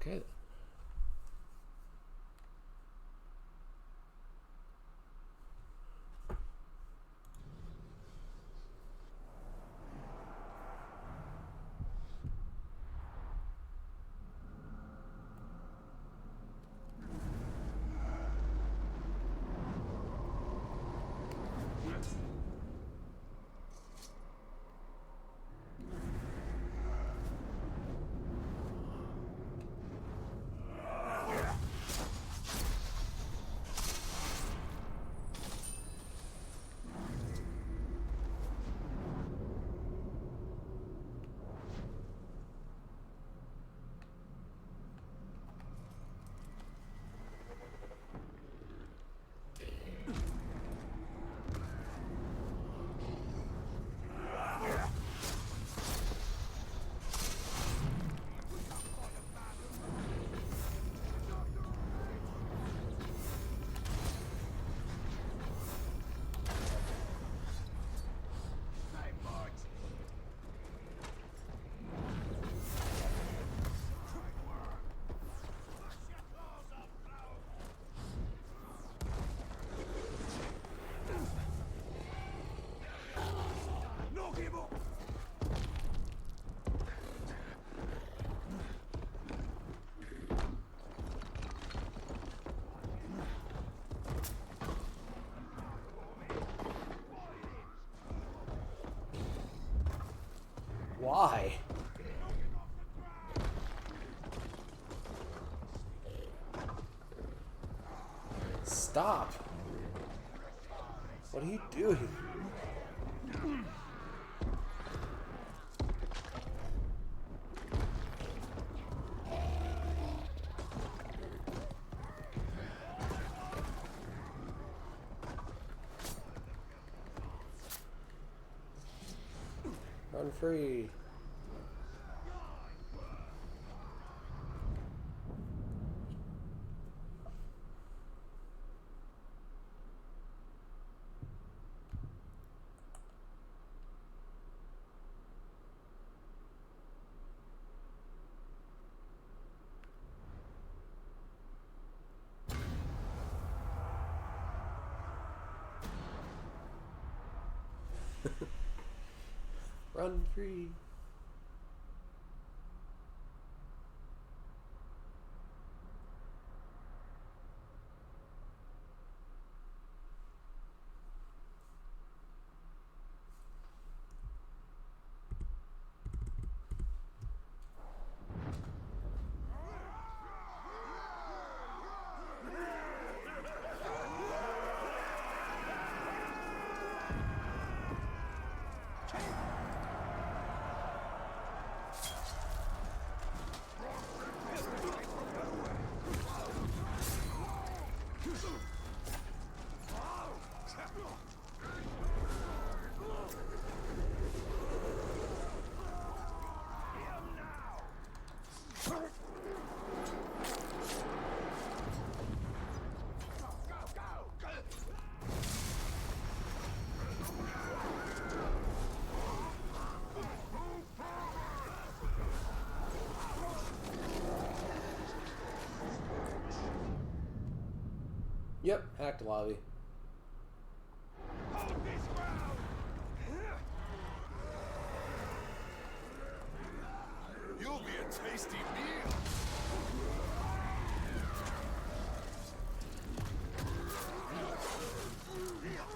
Okay. Why? Stop! What are you doing? Run free! Run free! Yep, hacked lobby. You'll be a tasty meal.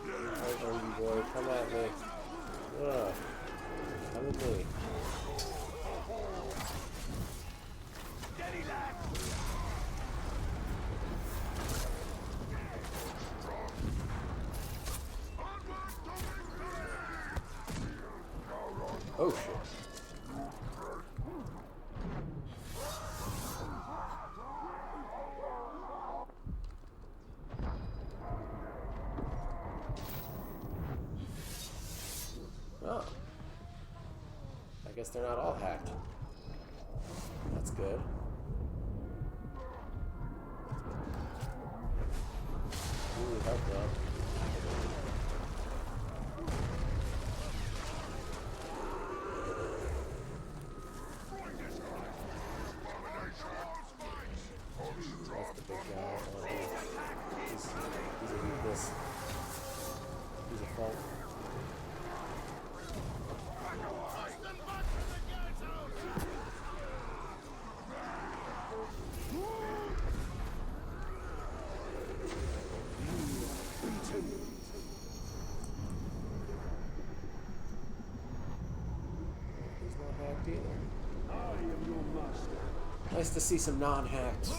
Alright, Ogie boy, come at me. Ugh. Come at me. Oh shit. Oh. I guess they're not all hacked. That's good. Ooh, help though. hacked either. I am your master. Nice to see some non-hacks.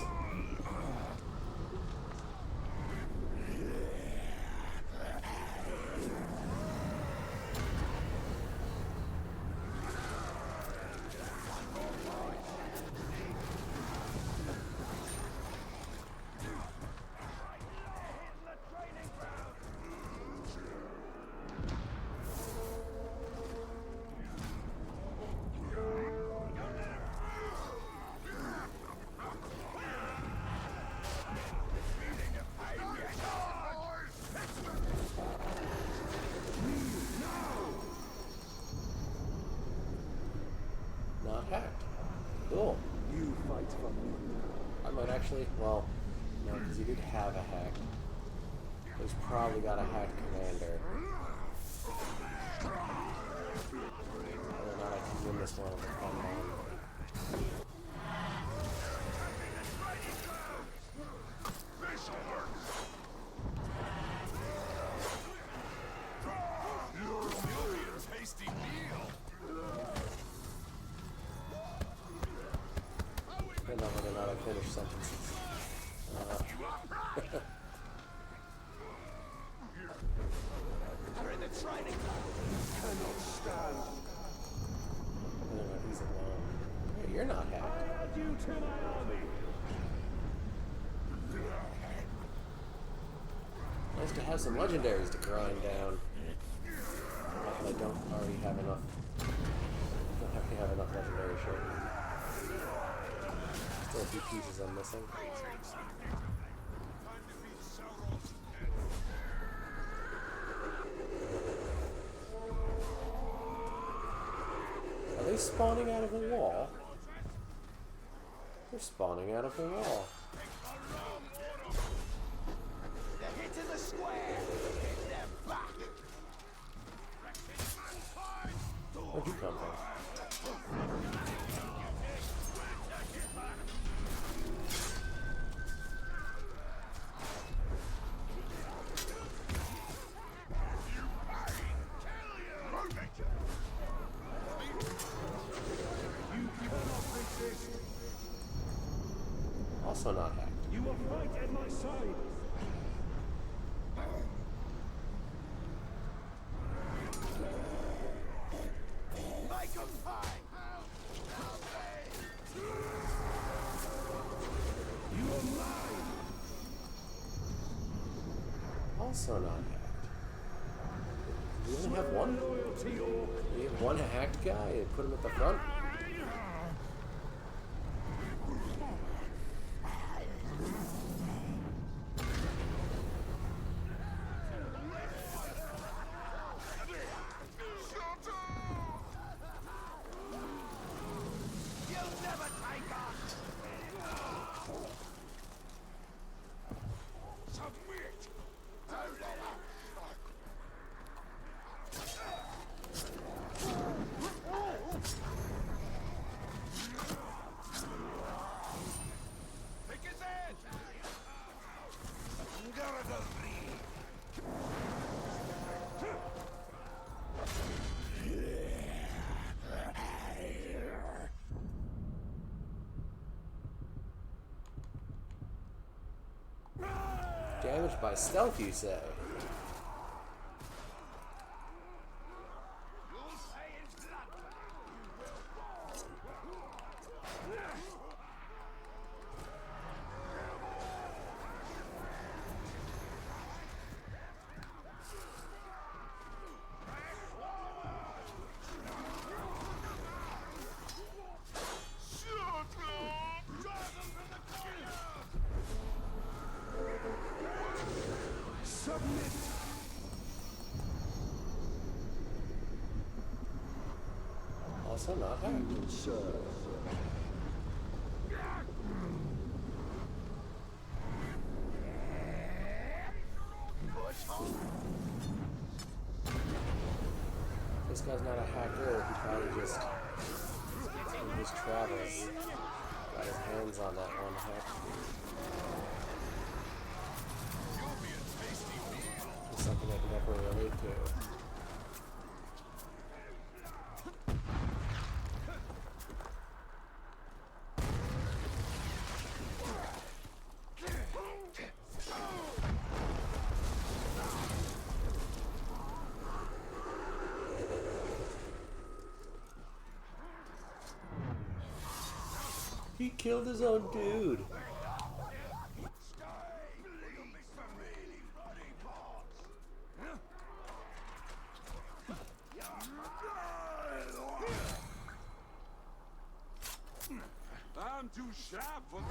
Not hacked. Cool. You fight for me. I might actually, well, no, because he did have a hack. He's probably got a hacked commander. Whether or not I can win this one will depend on. Tasty meal. Depend on whether or not I finish sentences. You're in the training ground. Cannot stand. Whether or not he's alone. Hey, you're not hacked. Add you to my army. Nice to have some legendaries to grind down. Not that I don't already have enough. Don't already have enough legendary shit. Still a few pieces I'm missing. Are they spawning out of a wall? They're spawning out of a wall. They're hitting the square. Get them back. Where'd you come from? Also not hacked. You will fight at my side. Make 'em pay. You are mine. Also not hacked. You only have one? Loyalty or You have one hacked guy and put him at the front? you'll never take us. Submit. Don't let up. Pick his head. Damaged by stealth, you say? Submit. Also not hacked. This guy's not a hacker. He probably just in his travels got his hands on that one hack. It's something I can definitely relate to. He killed his own dude. I'm too sharp for...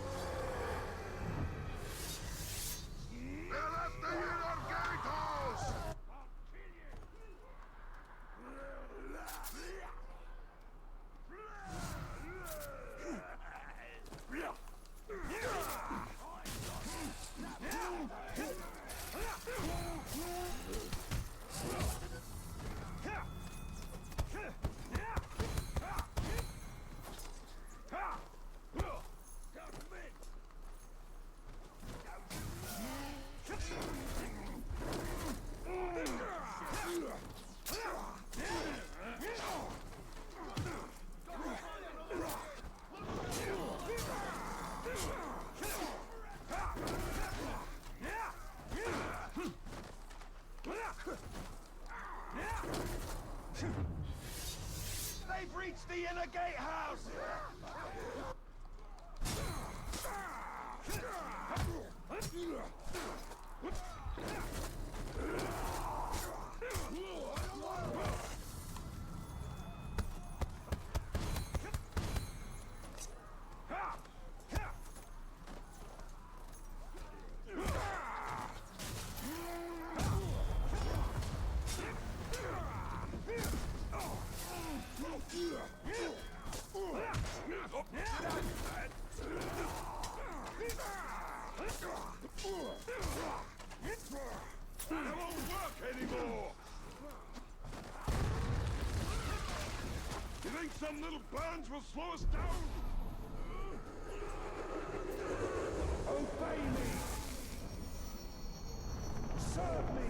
They've reached the inner gatehouse! That won't work anymore! You think some little burns will slow us down? Obey me! Serve me!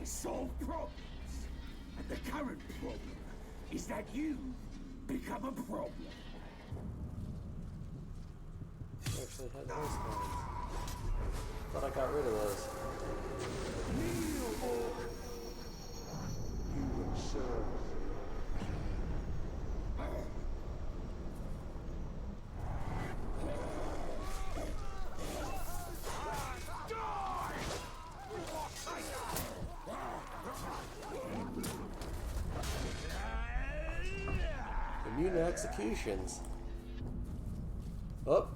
Solve problems. And the current problem is that you become a problem. Actually had those ones. Thought I got rid of those. Kneel, orc! You will serve. Immune executions. Oh.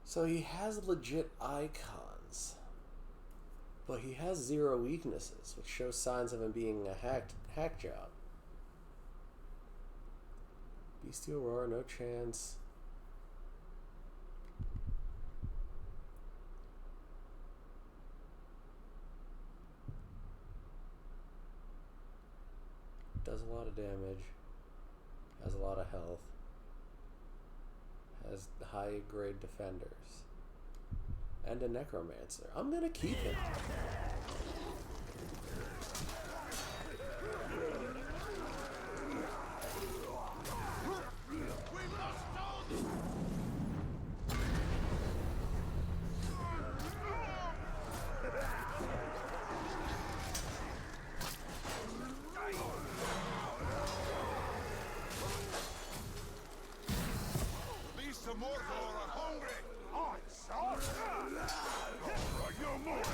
So he has legit icons, but he has 0 weaknesses, which shows signs of him being a hack job. Bestial Roar, no chance. Does a lot of damage, has a lot of health, has high grade defenders, and a necromancer. I'm gonna keep him. Some more are hungry! I'm sorry! Right, no more of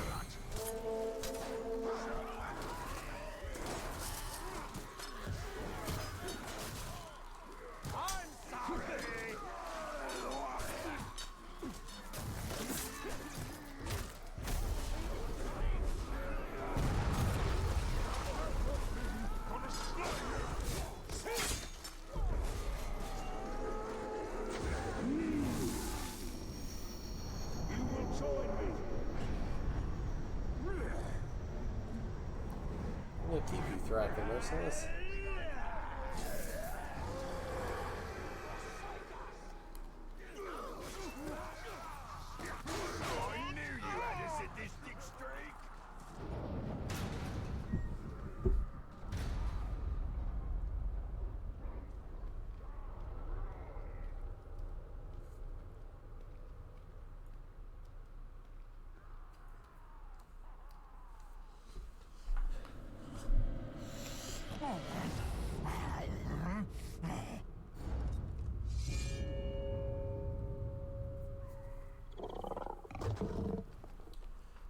that! threat, the merciless. I knew you had a sadistic streak.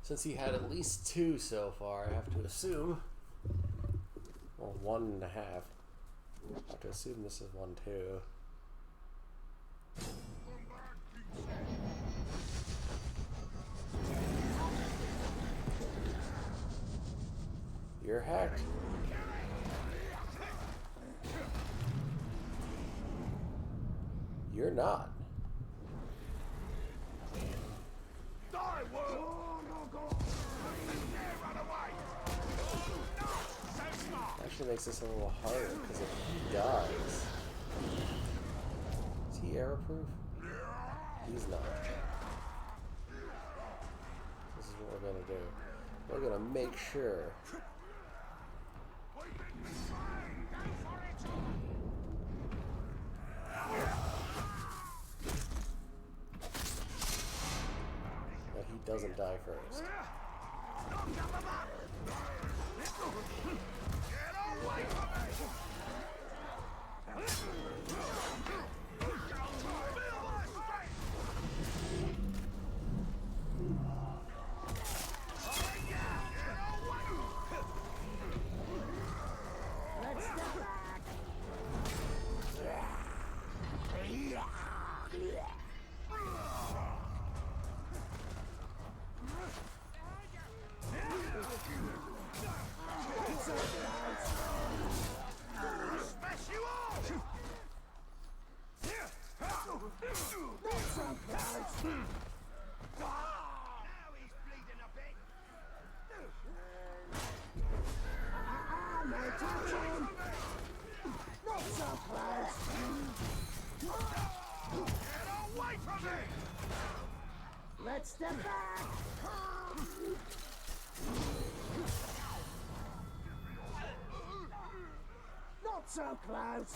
Since he had at least 2 so far, I have to assume. Well, 1.5. I have to assume this is 1 too. You're hacked. You're not. Die, world! Run away! No! So smart! Actually makes this a little harder because if he dies. Is he error-proof? He's not. This is what we're gonna do. We're gonna make sure that he doesn't die first. Let's step back! Not so close!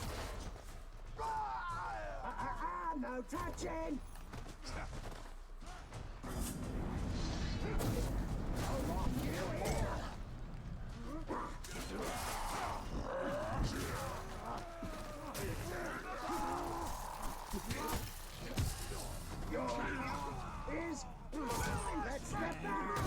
No touching! I want you here! Your heart is mine! Let's step back!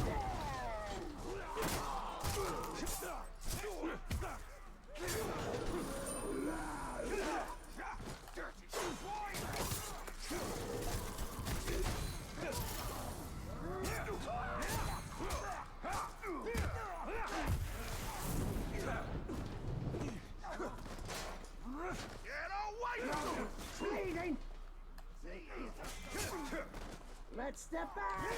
Bleeding! Let's step back!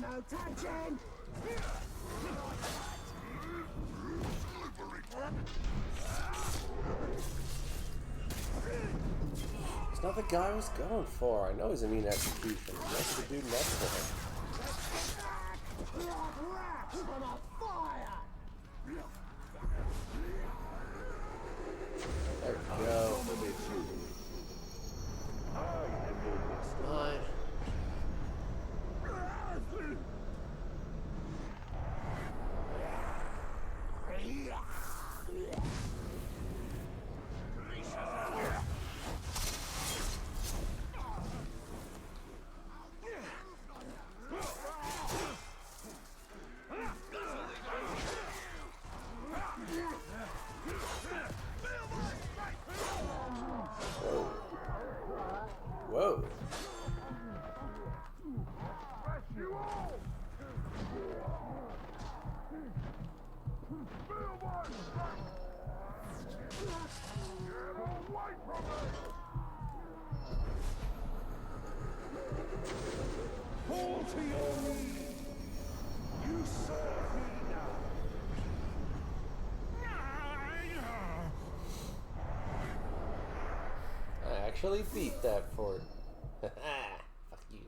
No touching! It's not the guy I was going for. I know he's immune to execution. That's the dude next to him. Rats on a fire! There we go. Fine. Whoa. Fall to your knees! You serve me now! actually beat that fort. Fuck you.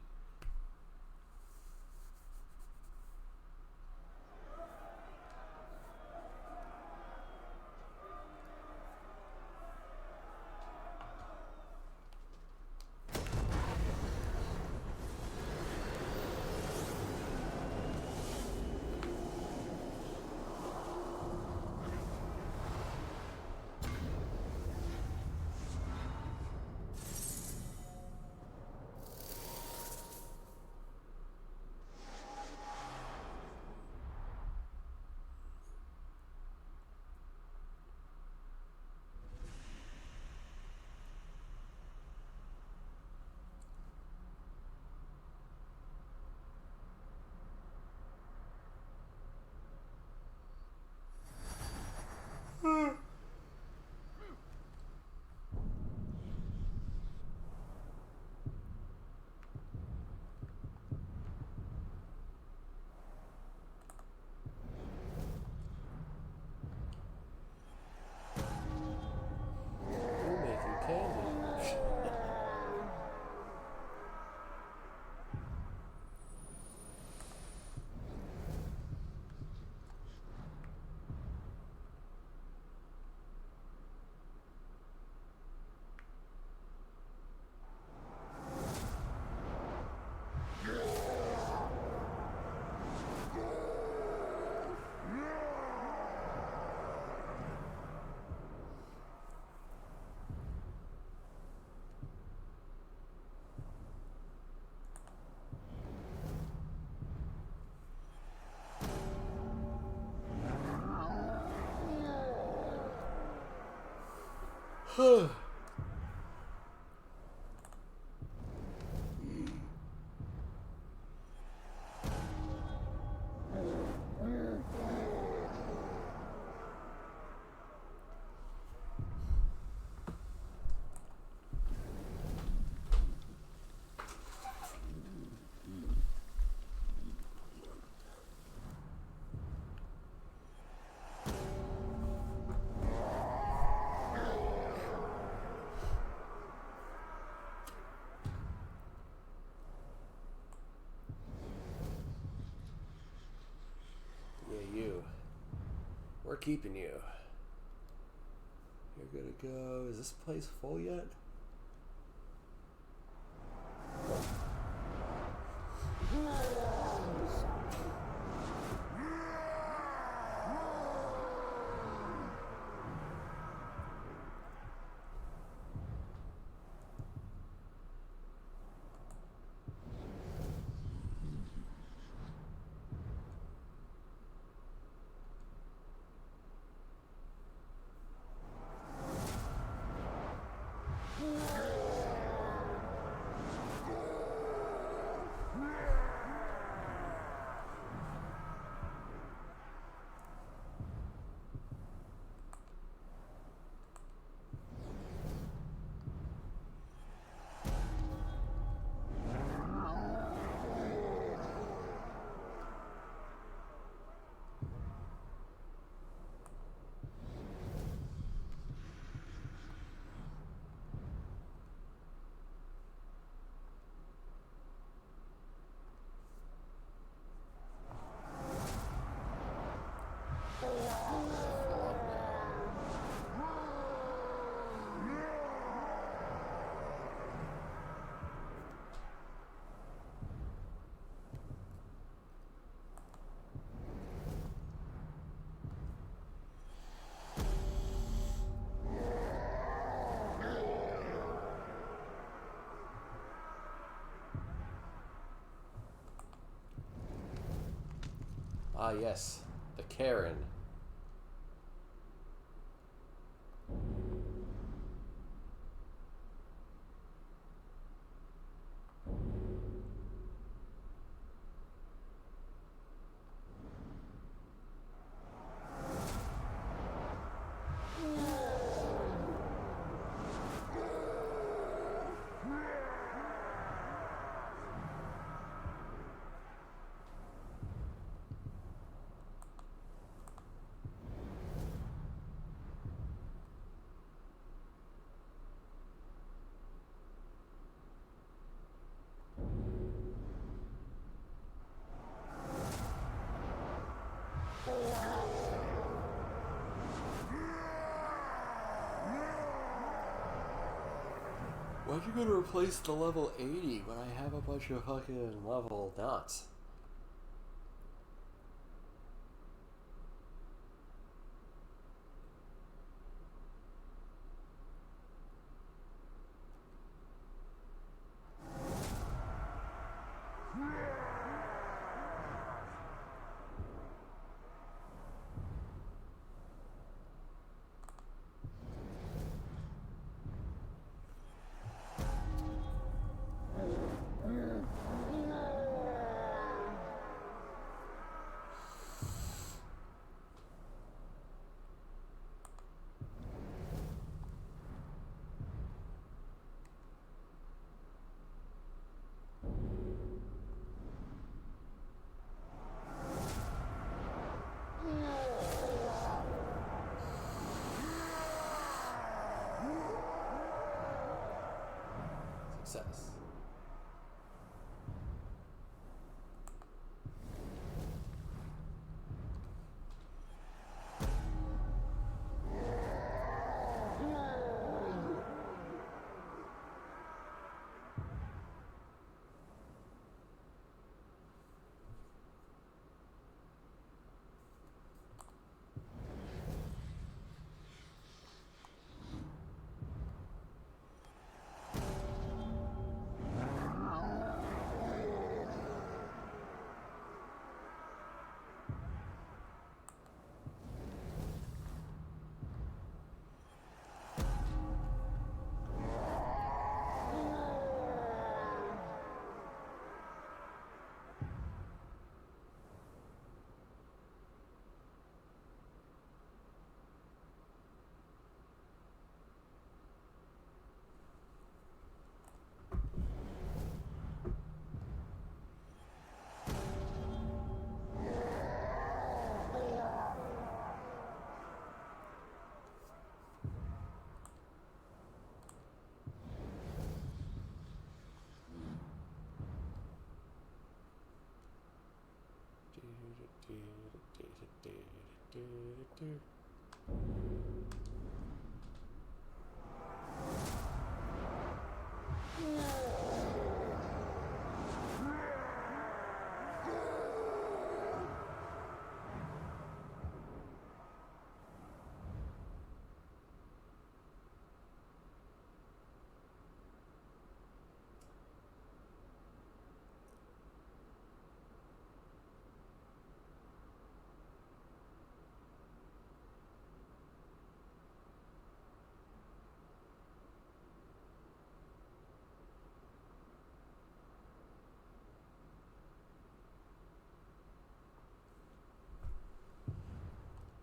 You're making candy. Yeah, you. We're keeping you. You're gonna go. Is this place full yet? Ah, yes. The Karen. Why'd you go to replace the level 80 when I have a bunch of fucking level knots? Success.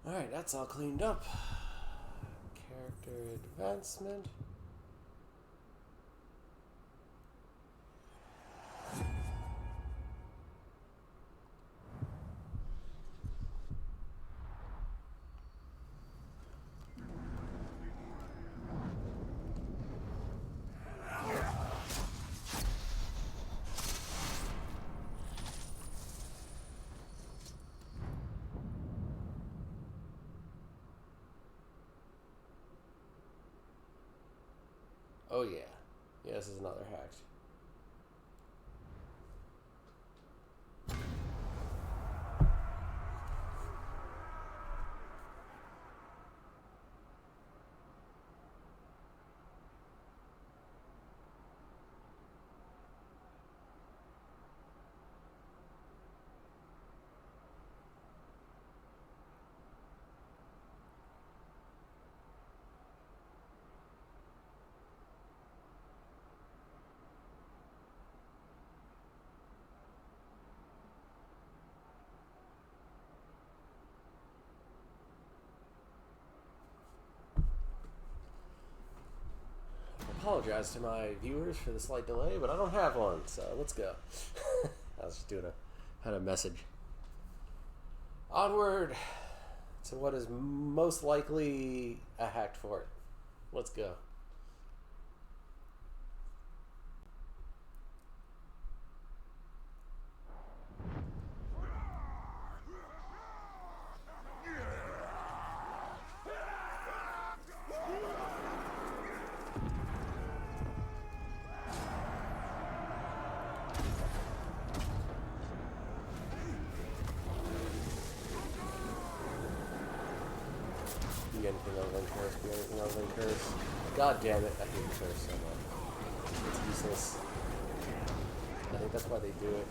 Alright, that's all cleaned up. Character advancement. Oh yeah. Yeah, this is another hack. Apologize to my viewers for the slight delay, but I don't have one, so let's go. I was just had a message. Onward to what is most likely a hacked fort. Let's go. Be anything other than curse. Be anything other than curse. God damn it! I hate curse so much. It's useless. I think that's why they do it.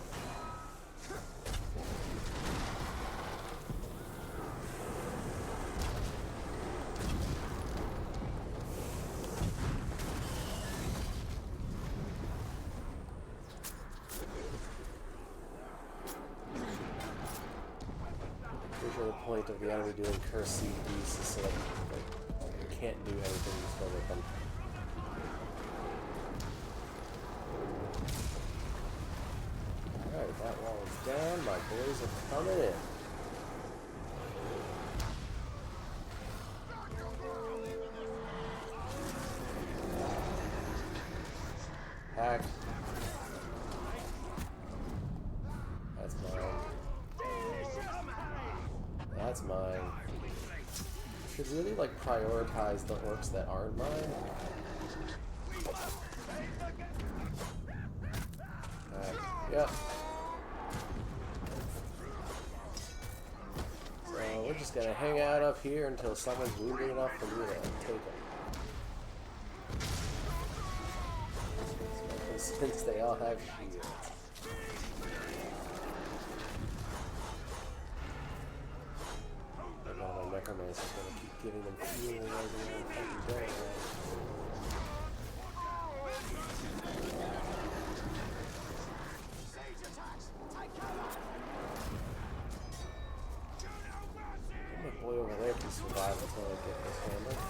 The point of the enemy doing curse seed beasts is so that you can't do anything useful with them. Alright, that wall is down. My boys are coming in. Hack. That's mine. That's mine. Should really like prioritize the orcs that aren't mine. Yep. So we're just gonna hang out up here until someone's wounded enough for me to take them. Since they all have shields. Necromancer's gonna keep giving them fuel as they fucking go. My boy over there can survive until I get this handled.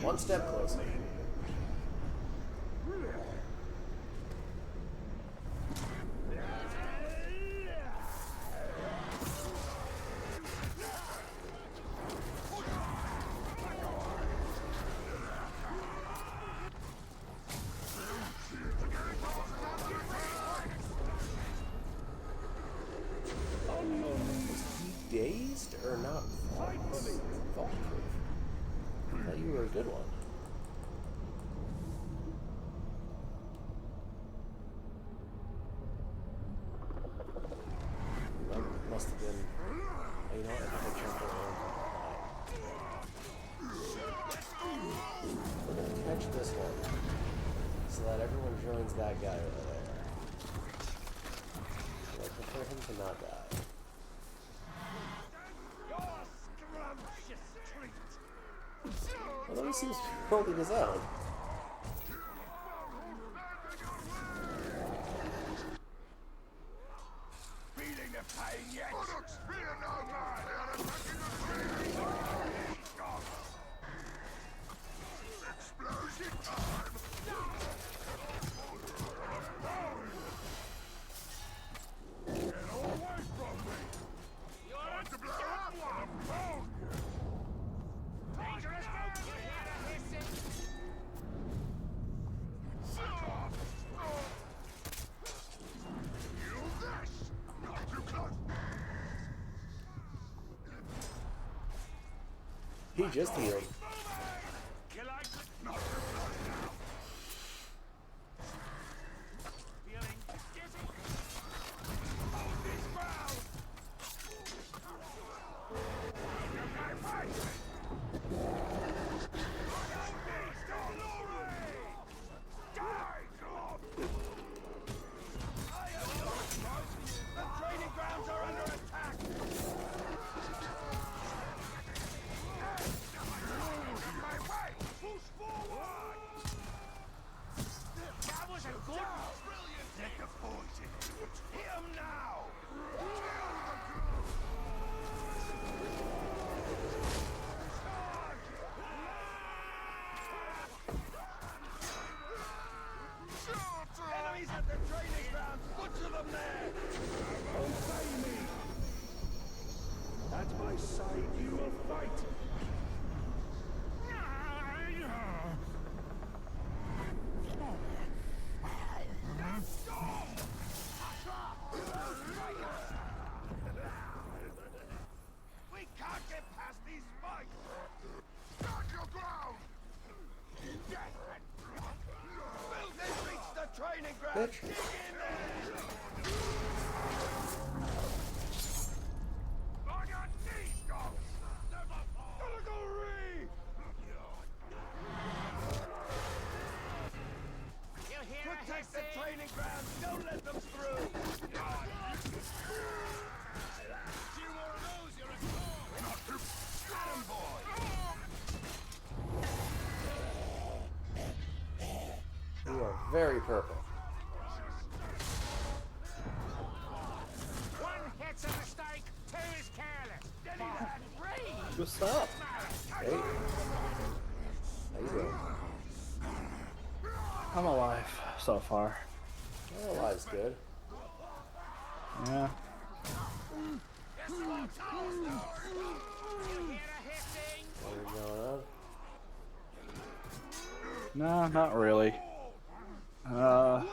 One step closer. Is he dazed or not? Fault proof. I thought you were a good one. That must have been. You know what? I think I jumped around. We're gonna catch this one so that everyone joins that guy over there. So I prefer him to not die. Although he seems to be holding his own. Feeling the pain yet? Explosion time! Get away from me! You're to blow up one! Dangerous He just healed. bitch. Protect the training ground. Don't let them through. Few more of those, you're a score. Not too strong, boy. You are very purple. One hit's a mistake, two is careless. What's up? Hey. How you doing? I'm alive so far. Oh, life's good. Yeah. What's going on? No, not really. Oh,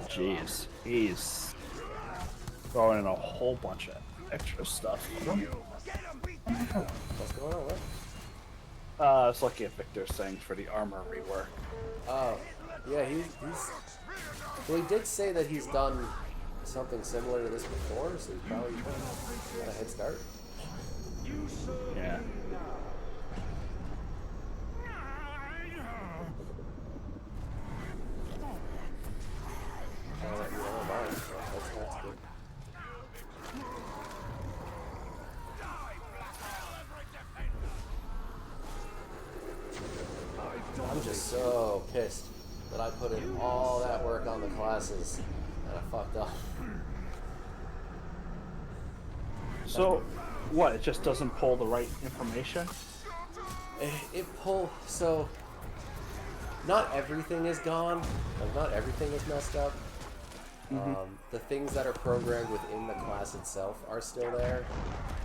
jeez. He's throwing in a whole bunch of extra stuff. What's going on? What? I was looking at Victor's thing for the armor rework. Oh, yeah, he's... Well, he did say that he's done something similar to this before, so he's probably got a head start. Yeah. You know, mine, so that's good. I'm just so pissed that I put in all that work on the classes and I fucked up. So, what? It just doesn't pull the right information? So not everything is gone, like not everything is messed up. The things that are programmed within the class itself are still there.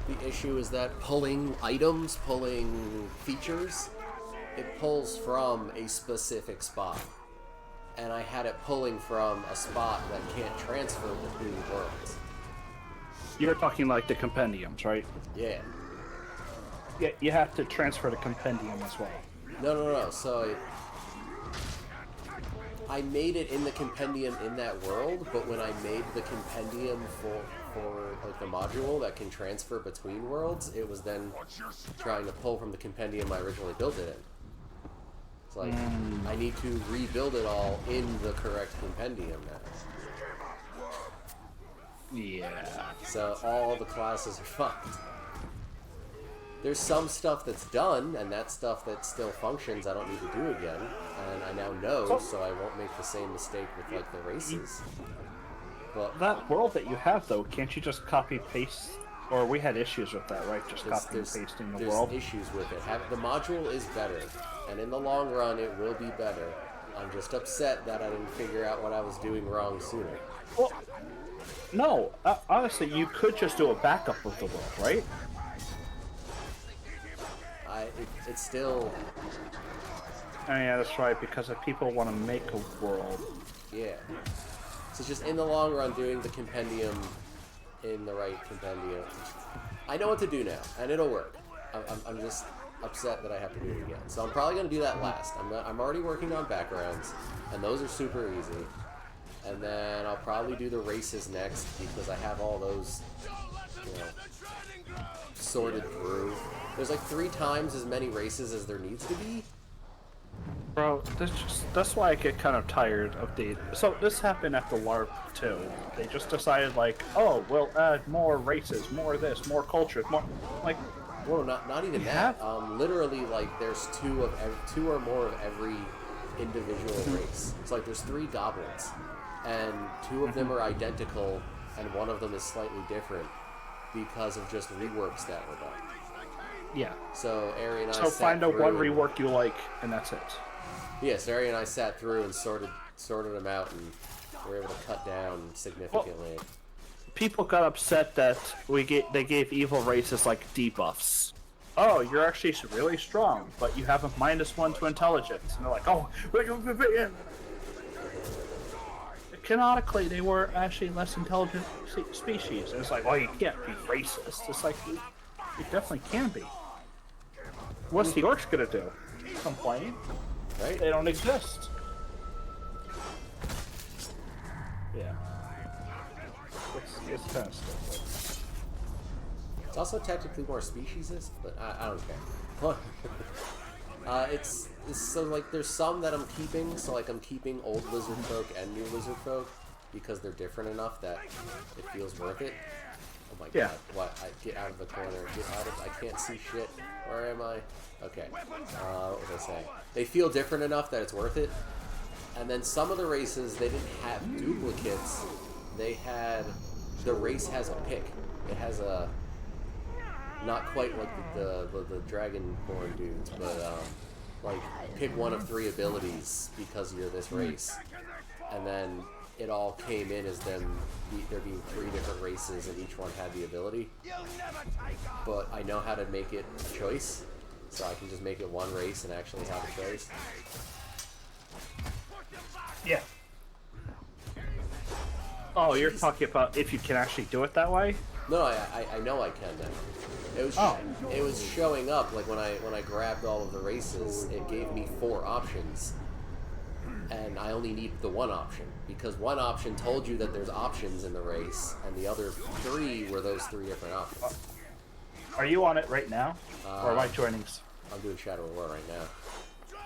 The issue is that pulling items, pulling features, it pulls from a specific spot. And I had it pulling from a spot that can't transfer between worlds. You're talking like the compendiums, right? Yeah. Yeah, you have to transfer the compendium as well. No. So I made it in the compendium in that world, but when I made the compendium for like the module that can transfer between worlds, it was then trying to pull from the compendium I originally built it in. It's like I need to rebuild it all in the correct compendium now. Yeah. So all the classes are fucked. There's some stuff that's done, and that stuff that still functions I don't need to do again. And I now know, so I won't make the same mistake with, like, the races. But That world that you have, though, can't you just copy-paste? Or we had issues with that, right? Just copy and pasting the there's world? issues with it. The module is better, and in the long run it will be better. I'm just upset that I didn't figure out what I was doing wrong sooner. Well, no. Honestly, you could just do a backup of the world, right? It's still... Oh, yeah, that's right, because if people want to make a world... Yeah. So just in the long run, doing the compendium in the right compendium. I know what to do now, and it'll work. I'm just upset that I have to do it again. So I'm probably going to do that last. I'm already working on backgrounds, and those are super easy. And then I'll probably do the races next, because I have all those, sorted through. There's like 3 times as many races as there needs to be. Bro, that's why I get kind of tired of the... So this happened at the LARP too. They just decided like, oh, we'll add more races, more this, more cultures, more... Like... Whoa, not even that. Literally, like, there's 2 or more of every individual race. It's like there's 3 goblins, and 2 of them are identical, and 1 of them is slightly different because of just reworks that were done. Yeah. So Ari and I So sat find out through one and- rework you like, and that's it. Yes, Ari and I sat through and sorted them out, and were able to cut down significantly. People got upset that they gave evil races like debuffs. Oh, you're actually really strong, but you have a -1 to intelligence. And they're like, oh, canonically they were actually less intelligent species. And it's like, well, you can't be racist. It's like, you definitely can be. What's the orcs gonna do? Complain? right? They don't exist. Yeah. It's kind of stupid. It's also technically more speciesist, but I don't care. It's so like there's some that I'm keeping, so like I'm keeping old lizard folk and new lizard folk because they're different enough that it feels worth it. Oh my Yeah. god! What? Get out of the corner! Get out of! I can't see shit. Where am I? Okay. What was I saying? They feel different enough that it's worth it. And then some of the races they didn't have duplicates. They had the race has a pick. It has a not quite like the Dragonborn dudes, but like pick one of 3 abilities because you're this race, and then it all came in as there being 3 different races and each one had the ability. But I know how to make it a choice, so I can just make it one race and actually have a choice. Yeah. Oh, you're talking about if you can actually do it that way? No, I know I can now. It was showing up like when I grabbed all of the races, it gave me 4 options, and I only need the one option because one option told you that there's options in the race, and the other 3 were those 3 different options. Are you on it right now, or am I joining? I'm doing Shadow of War right now.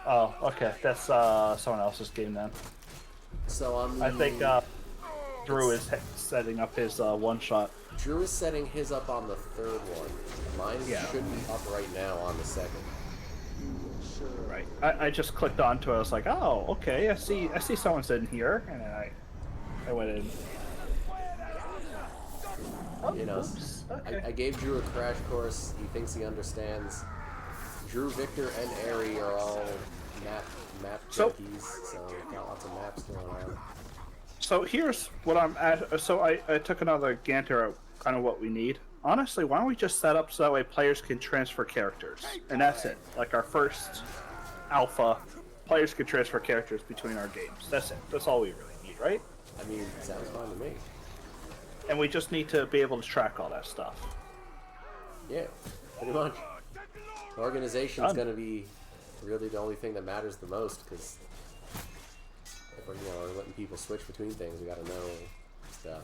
Oh, okay. That's someone else's game then. So on I think Drew is setting up his one shot. Drew is setting his up on the 3rd one. Mine should be up right now on the 2nd. Right. I just clicked onto it. I was like, oh, okay. I see someone's in here, and then I went in. Oh, You know, oops. Okay. I gave Drew a crash course. He thinks he understands. Drew, Victor, and Ari are all map junkies, so we've got lots of maps going on. So here's what I'm at. So I took another Ganter at kind of what we need. Honestly, why don't we just set up so that way players can transfer characters? And that's it. Like our first alpha, players can transfer characters between our games. That's it. That's all we really need, right? I mean, sounds fine to me. And we just need to be able to track all that stuff. Yeah, pretty much. The organization's going to be really the only thing that matters the most, because if we're letting people switch between things, we got to know stuff.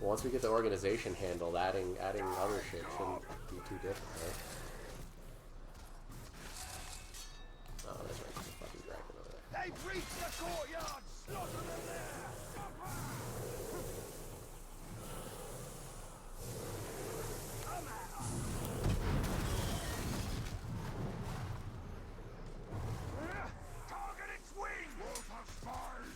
Once we get the organization handled, adding other shit shouldn't be too different, right? Oh, that's right. There's a fucking dragon over there. They've reached the courtyard! Slaughter them there! Target its wing! Water spies!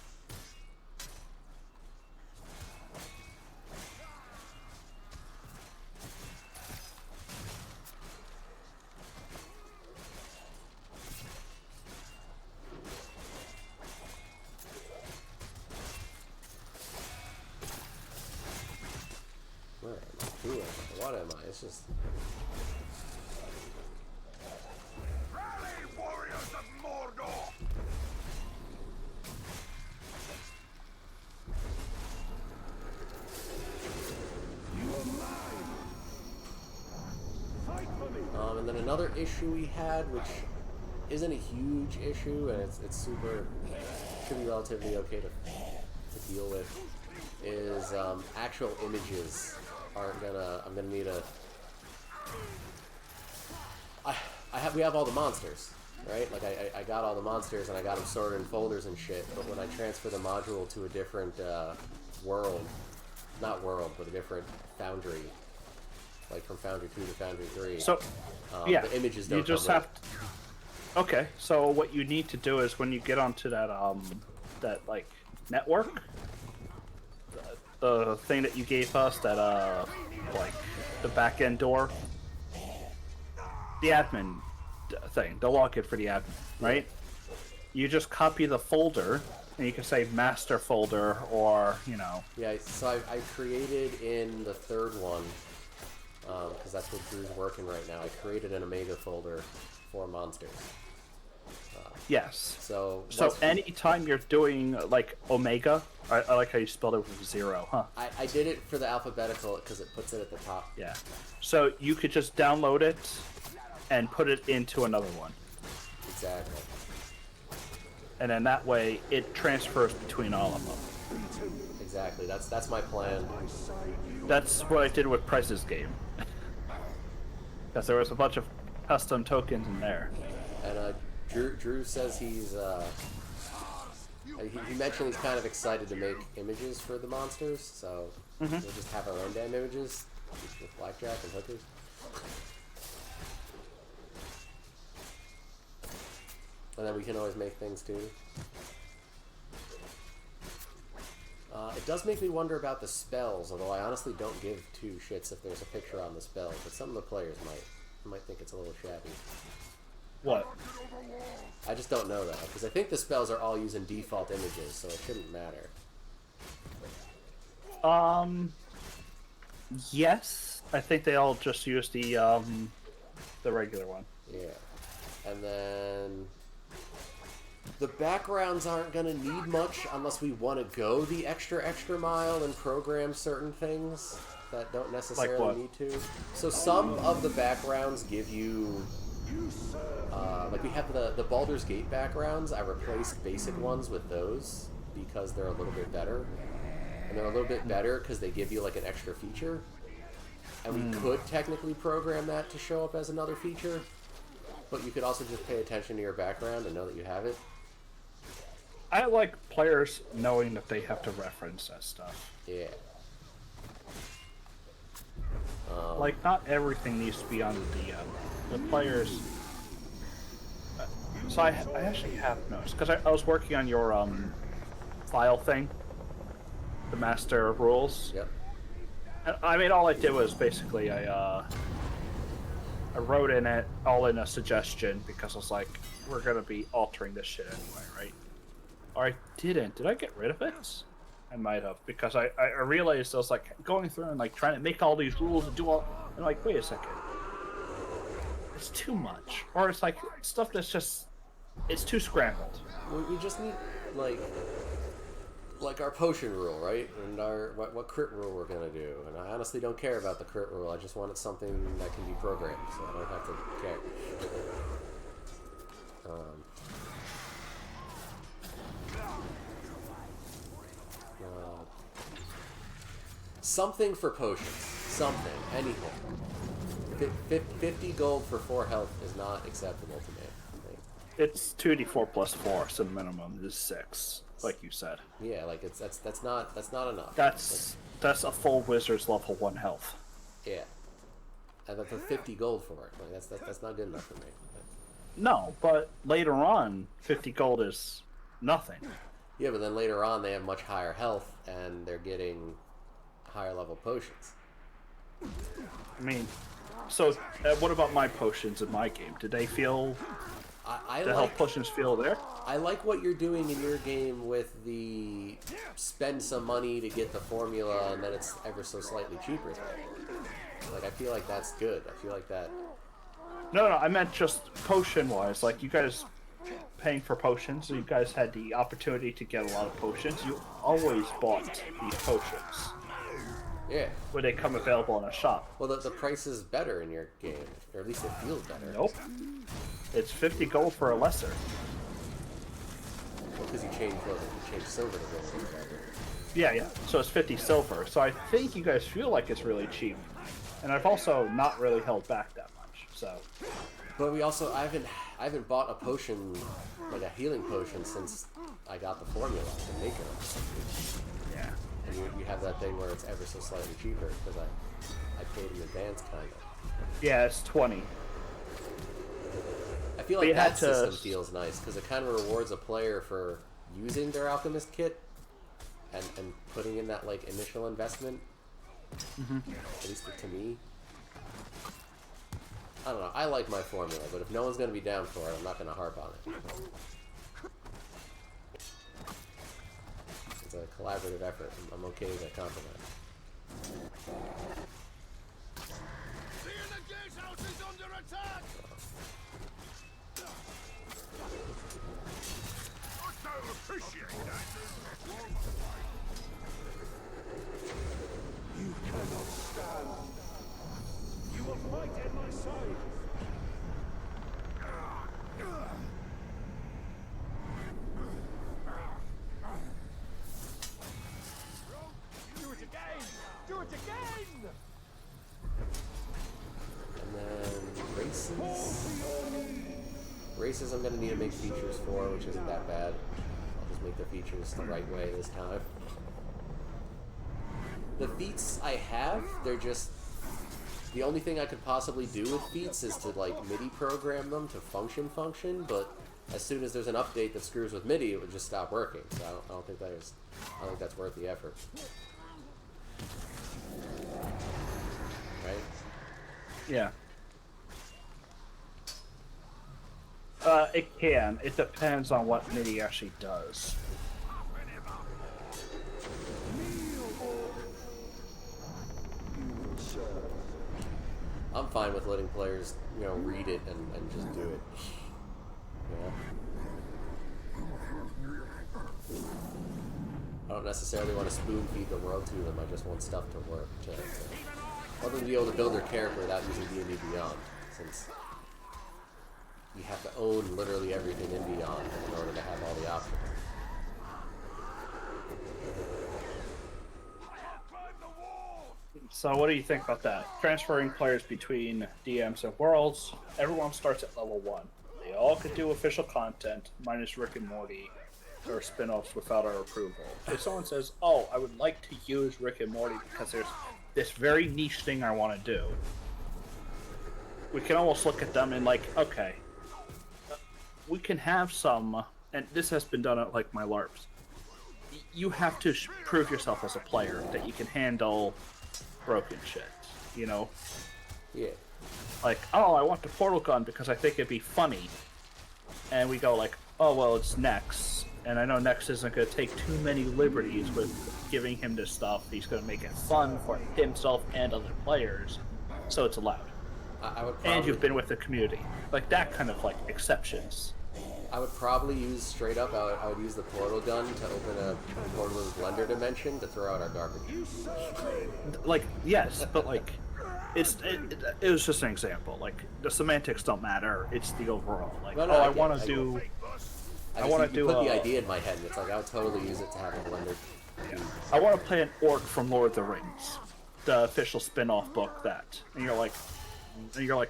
Where am I? Who am I? What am I? It's just... Rally, warriors of Mordor! And then another issue we had, which isn't a huge issue, and it's super, should be relatively okay to deal with, is actual images aren't gonna. I'm gonna need a. We have all the monsters, right? Like I got all the monsters and I got them sorted in folders and shit. But when I transfer the module to a different world, not world, but a different foundry. Like from Foundry 2 to Foundry 3. So, yeah, the images don't you just come have to... Okay, so what you need to do is when you get onto that, that, like, network, the thing that you gave us, that, like, the back-end door, the admin thing, the login for the admin, right? You just copy the folder, and you can say master folder, or, you know... Yeah, so I created in the 3rd one, because that's what Drew's working right now. I created an Omega folder for monsters. Yes. So anytime you're doing, like, Omega, I like how you spelled it with 0, huh? I did it for the alphabetical because it puts it at the top. Yeah. So you could just download it and put it into another one. Exactly. And then that way, it transfers between all of them. Exactly. That's my plan. That's what I did with Price's game. Because there was a bunch of custom tokens in there. And Drew says he's he mentioned he's kind of excited to make images for the monsters, so we'll just have our own damn images with blackjack and hookers. And then we can always make things too. It does make me wonder about the spells, although I honestly don't give two shits if there's a picture on the spell, but some of the players might think it's a little shabby. What? I just don't know that, because I think the spells are all using default images, so it shouldn't matter. Yes. I think they all just use the regular one. Yeah. And then the backgrounds aren't going to need much unless we want to go the extra mile and program certain things that don't necessarily need to. So some of the backgrounds give you... like we have the Baldur's Gate backgrounds. I replaced basic ones with those because they're a little bit better. And they're a little bit better because they give you like an extra feature. And we could technically program that to show up as another feature. But you could also just pay attention to your background and know that you have it. I like players knowing that they have to reference that stuff. Yeah. Like, not everything needs to be on the DM. The players... So I actually have noticed, because I was working on your file thing, the master rules. Yep. And, I mean, all I did was basically I wrote in it all in a suggestion because I was like, we're gonna be altering this shit anyway, right? Or I didn't. Did I get rid of it? I might have, because I realized I was like going through and like trying to make all these rules and do all. And like, wait a second, it's too much, or it's like stuff that's just it's too scrambled. We just need like our potion rule, right? And our what crit rule we're gonna do. And I honestly don't care about the crit rule. I just wanted something that can be programmed, so I don't have to care. Something for potions. Something. Anything. 50 gold for 4 health is not acceptable to me. I think. It's 2d4 plus 4, so the minimum is 6, like you said. Yeah, like that's not enough. That's a full wizard's level 1 health. Yeah. And that's 50 gold for it. Like that's not good enough for me. No, but later on, 50 gold is nothing. Yeah, but then later on they have much higher health and they're getting higher level potions. I mean, so what about my potions in my game? Did they feel... I the health potions feel there? I like what you're doing in your game with the spend some money to get the formula and then it's ever so slightly cheaper. Like, I feel like that's good. I feel like that... No, I meant just potion-wise. Like, you guys paying for potions, so you guys had the opportunity to get a lot of potions. You always bought these potions. Yeah. When they come available in a shop. Well, the price is better in your game, or at least it feels better. Nope. It's 50 gold for a lesser. Well, because you change silver to gold. Yeah. So it's 50 silver. So I think you guys feel like it's really cheap. And I've also not really held back that much, so... But we also, I haven't bought a potion, like a healing potion, since I got the formula to make it. Yeah. And you have that thing where it's ever so slightly cheaper, because I paid in advance, kind of. Yeah, it's 20. I feel like that system feels nice, because it kind of rewards a player for using their alchemist kit, and putting in that, like, initial investment. At least to me. I don't know, I like my formula, but if no one's going to be down for it, I'm not going to harp on it. It's a collaborative effort. I'm okay with that compromise. The gatehouse is under attack! I don't appreciate that. You cannot stand. You will fight at my side. I'm going to need to make features for, which isn't that bad. I'll just make the features the right way this time. The feats I have, they're just... The only thing I could possibly do with feats is to, like, MIDI program them to function, but as soon as there's an update that screws with MIDI, it would just stop working. So I don't think that's worth the effort. Right? Yeah. It can. It depends on what MIDI actually does. I'm fine with letting players, you know, read it and just do it. Yeah. I don't necessarily want to spoon feed the world to them. I just want stuff to work. I want them to be able to build their character without using D&D Beyond, since you have to own literally everything in Beyond in order to have all the options. So what do you think about that? Transferring players between DMs and worlds. Everyone starts at level 1. They all could do official content, minus Rick and Morty, or spin-offs without our approval. If someone says, oh, I would like to use Rick and Morty because there's this very niche thing I want to do, we can almost look at them and like, okay, we can have some, and this has been done at like my LARPs. You have to prove yourself as a player that you can handle broken shit, you know? Yeah. Like, oh, I want the portal gun because I think it'd be funny. And we go like, oh, well, it's Nex. And I know Nex isn't going to take too many liberties with giving him this stuff. He's going to make it fun for himself and other players. So it's allowed. I would probably, and you've been with the community. Like, that kind of, like, exceptions. I would probably use, straight up, I would use the portal gun to open a portal in Blender dimension to throw out our garbage. Like, yes, but, like, it was just an example. Like, the semantics don't matter. It's the overall. Like, No, I want to do... I want to put the idea in my head, and it's like, I would totally use it to have a Blender. Yeah. I want to play an orc from Lord of the Rings. The official spin-off book, that. And you're like,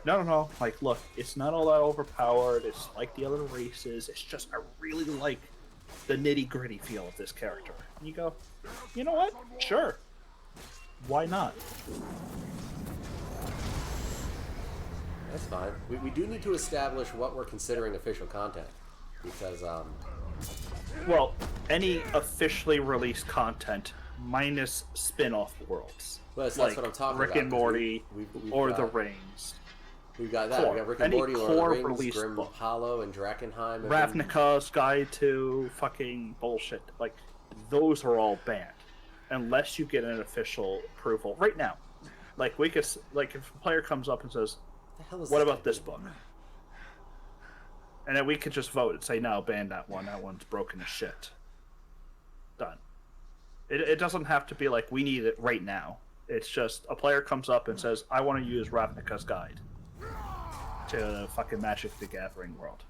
no. Like, look, it's not all that overpowered. It's like the other races. It's just, I really like the nitty-gritty feel of this character. And you go, you know what? Sure. Why not? That's fine. We do need to establish what we're considering official content. Because, Well, any officially released content minus spin-off worlds. well, that's like what I'm talking Rick about. and Morty, we've or got, The Rings. We've got that. Core. We got Rick and Any Morty, Lord of the core Rings, release Grim book. Hollow, and Drakkenheim. Ravnica's Guide to fucking bullshit. Like, those are all banned. Unless you get an official approval. Right now. Like, we could, like, if a player comes up and says, What the hell is what this about guy this doing? book? And then we could just vote and say, no, ban that one. That one's broken as shit. Done. It doesn't have to be like, we need it right now. It's just, a player comes up and says, I want to use Ravnica's Guide to the fucking Magic the Gathering world.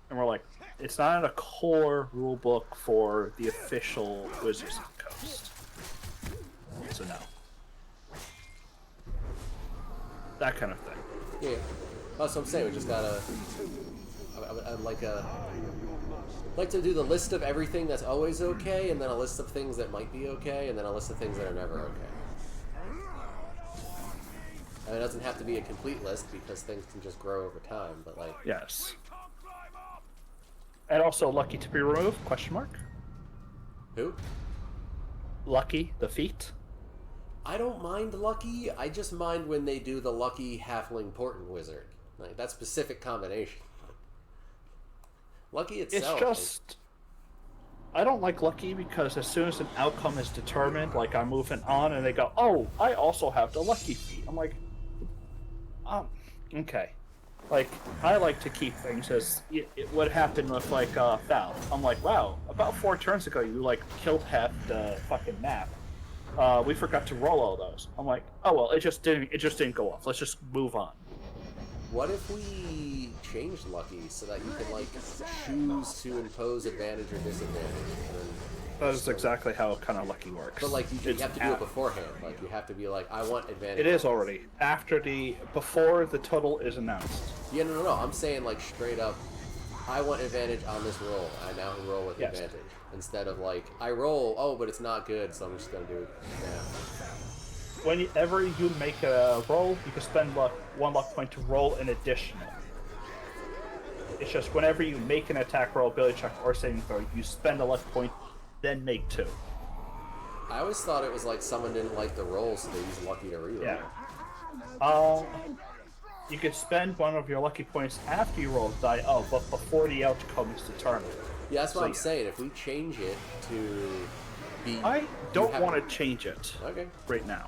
And we're like, it's not in a core rule book for the official Wizards of the Coast. So no. That kind of thing. Yeah. That's what I'm saying. We just gotta... I'd like to do the list of everything that's always okay, and then a list of things that might be okay, and then a list of things that are never okay. And it doesn't have to be a complete list because things can just grow over time, but like... Yes. And also lucky to be removed, question mark? Who? Lucky, the feat? I don't mind Lucky, I just mind when they do the Lucky Halfling Portent Wizard. Like, that specific combination. Lucky itself... It's just... I don't like Lucky because as soon as an outcome is determined, like I'm moving on and they go, oh, I also have the Lucky feat. I'm like, okay. Like, I like to keep things as what happened with, like, Val. I'm like, wow, about 4 turns ago you, like, killed half the fucking map. We forgot to roll all those. I'm like, oh, well, it just didn't go off. Let's just move on. What if we changed Lucky so that you can, like, choose to impose advantage or disadvantage? That is exactly how kind of Lucky works. But, like, you have to do it beforehand. Like, you have to be like, I want advantage. It is already. Before the total is announced. Yeah, no. I'm saying, like, straight up, I want advantage on this roll. I now roll with Yes. advantage. Instead of like, I roll, oh, but it's not good, so I'm just going to do it. Yeah. Whenever you make a roll, you can spend one luck point to roll an additional. It's just whenever you make an attack roll, ability check, or saving throw, you spend a luck point, then make 2. I always thought it was like someone didn't like the roll, so they used lucky to reroll. Yeah. You could spend one of your lucky points after you roll the die, but before the outcome is determined. Yeah, that's what I'm saying. If we change it to be... I don't want to change it right now.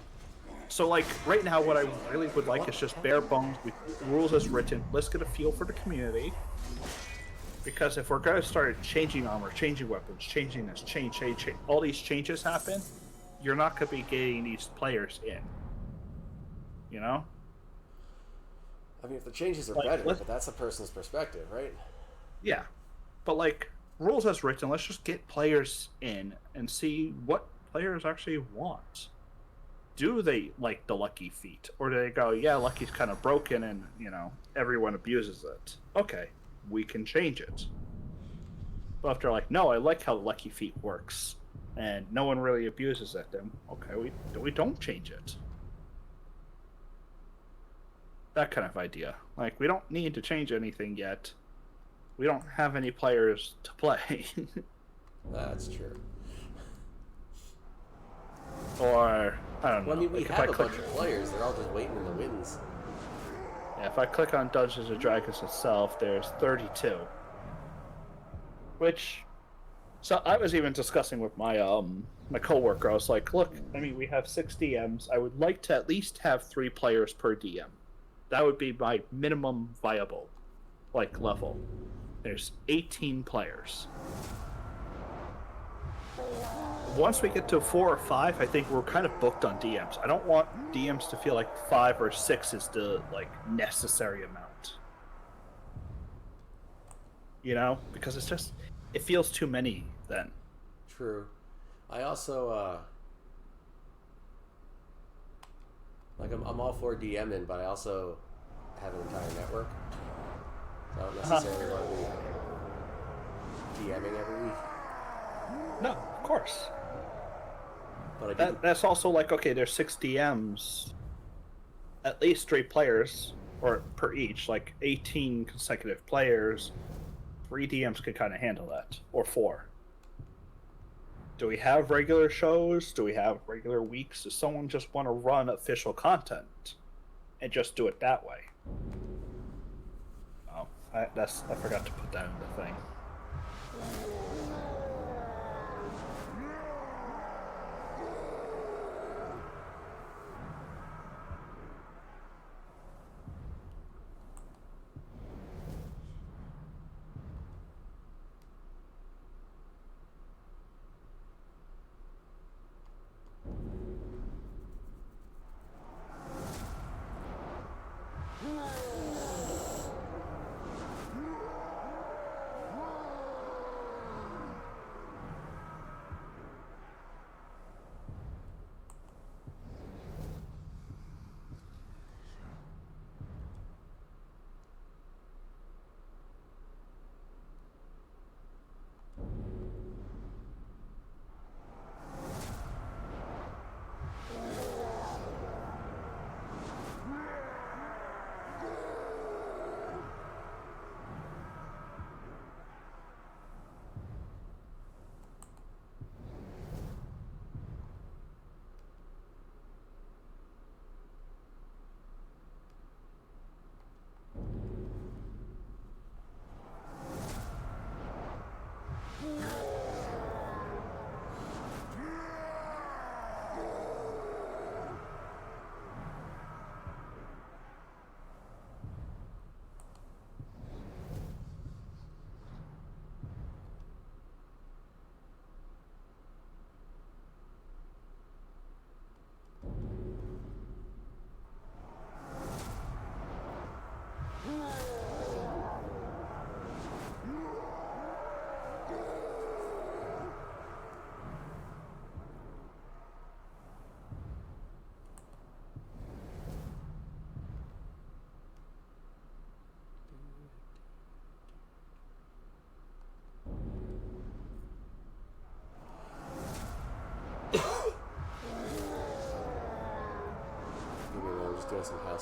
So, like, right now, what I really would like is just bare bones, with rules as written. Let's get a feel for the community. Because if we're going to start changing armor, changing weapons, changing this, change, all these changes happen, you're not going to be getting these players in. You know? I mean, if the changes are Like, better, but that's a person's perspective, right? Yeah. But, like, rules as written, let's just get players in and see what players actually want. Do they like the lucky feat? Or do they go, yeah, lucky's kind of broken and, you know, everyone abuses it. Okay, we can change it. But if they're like, no, I like how lucky feat works, and no one really abuses it, then, okay, we don't change it. That kind of idea. Like, we don't need to change anything yet. We don't have any players to play. That's true. Or, I don't know. Well, I mean, we like have a bunch of players. They're all just waiting in the wings. Yeah, if I click on Dungeons & Dragons itself, there's 32. Which... So I was even discussing with my my coworker. I was like, look, I mean, we have 6 DMs. I would like to at least have 3 players per DM. That would be my minimum viable, like, level. There's 18 players. Once we get to 4 or 5, I think we're kind of booked on DMs. I don't want DMs to feel like 5 or 6 is the, like, necessary amount. You know? Because it's just... It feels too many then. True. I also, like, I'm all for DMing, but I also have an entire network. So I don't necessarily want to be DMing every week. No, of course. But That's also like, okay, there's 6 DMs, at least 3 players, or per each, like 18 consecutive players. 3 DMs could kind of handle that, or 4. Do we have regular shows? Do we have regular weeks? Does someone just want to run official content and just do it that way? Oh, I forgot to put that in the thing.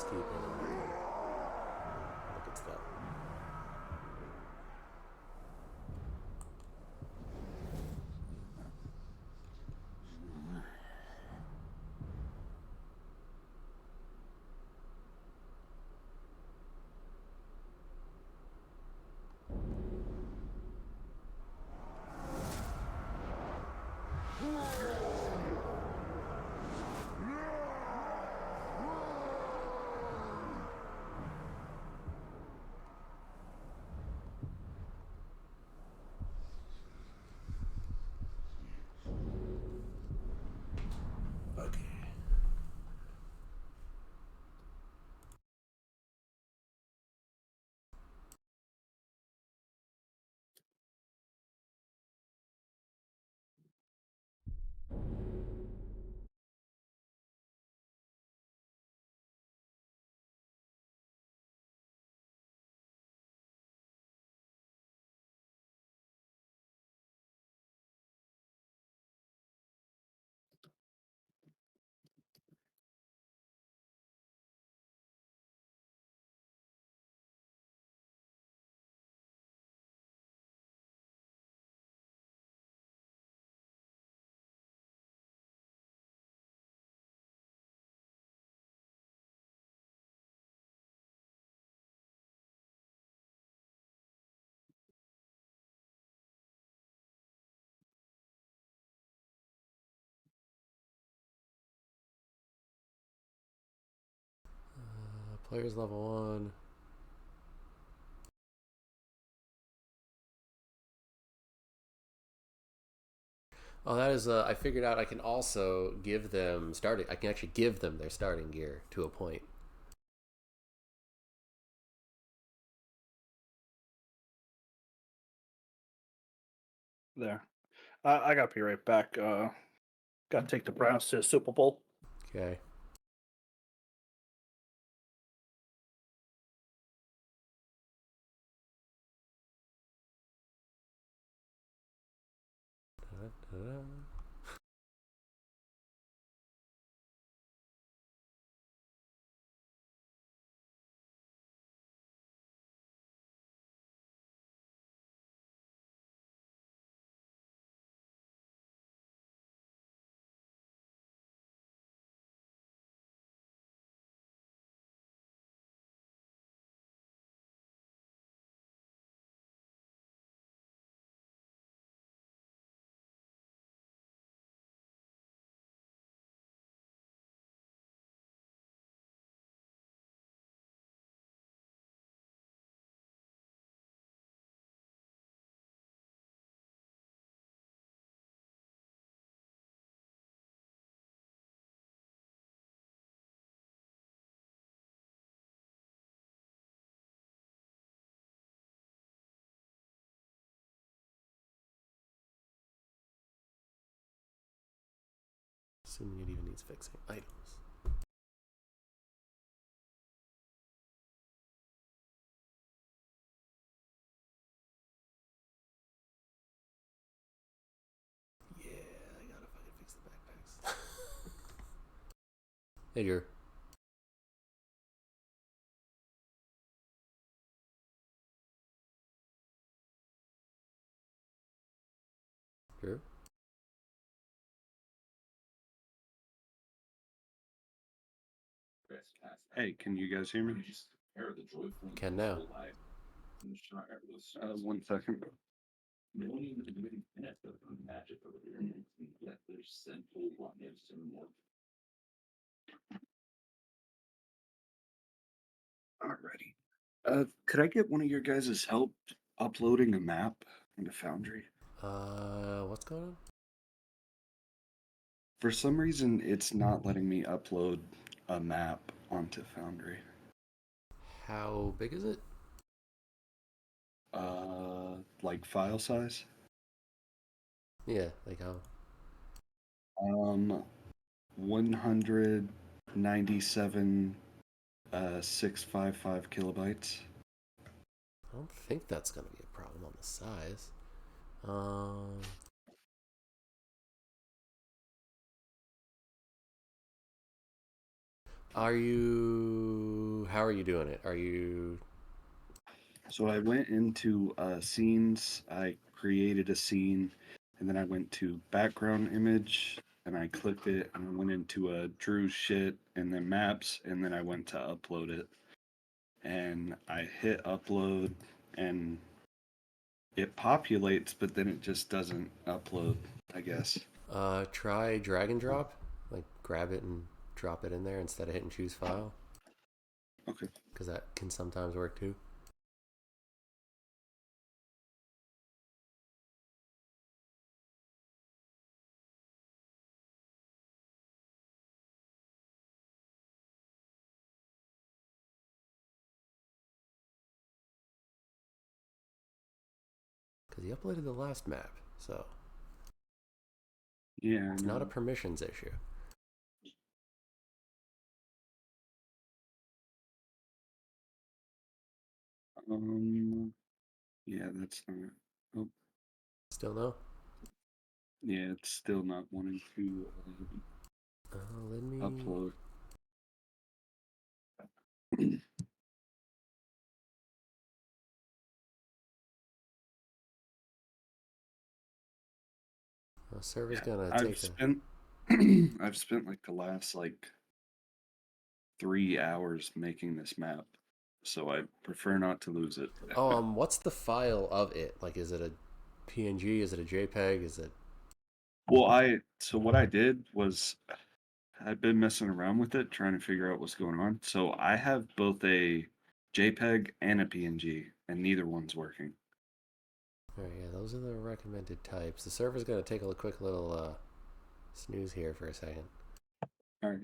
housekeeping and look at stuff. Players level 1. Oh, that is. I figured out I can also give them starting. I can actually give them their starting gear to a point. There. I gotta be right back. Gotta take the Browns to the Super Bowl. Okay. Da-da-da. Assuming it even needs fixing. Items. Yeah, I gotta fucking fix the backpacks. Hey, Drew. Drew? Hey, can you guys hear me? Can now. 1 second. Alrighty. Could I get one of your guys' help uploading a map into Foundry? What's going on? For some reason, it's not letting me upload a map onto Foundry. How big is it? Like file size? Yeah, like how? 197 655 kilobytes. I don't think that's gonna be a problem on the size. Um, are you How are you doing it? Are you? So I went into scenes, I created a scene, and then I went to background image and I clicked it and I went into a Drew shit and then maps and then I went to upload it. And I hit upload and it populates, but then it just doesn't upload, I guess. Try drag and drop. Like grab it and drop it in there instead of hitting choose file, Okay. because that can sometimes work too. Because he uploaded the last map, so Yeah, I it's not a know. permissions issue. Um, yeah, that's not. Oh, Still no? yeah, it's still not wanting to Let me. upload. Server's Yeah, gonna I've take a. spent I've spent like the last like 3 hours making this map, so I prefer not to lose it. Oh, what's the file of it? Like, is it a PNG? Is it a JPEG? Is it? Well, so what I did was I've been messing around with it, trying to figure out what's going on. So I have both a JPEG and a PNG, and neither one's working. Alright, yeah, those are the recommended types. The server's gonna take a quick little snooze here for a second. All right.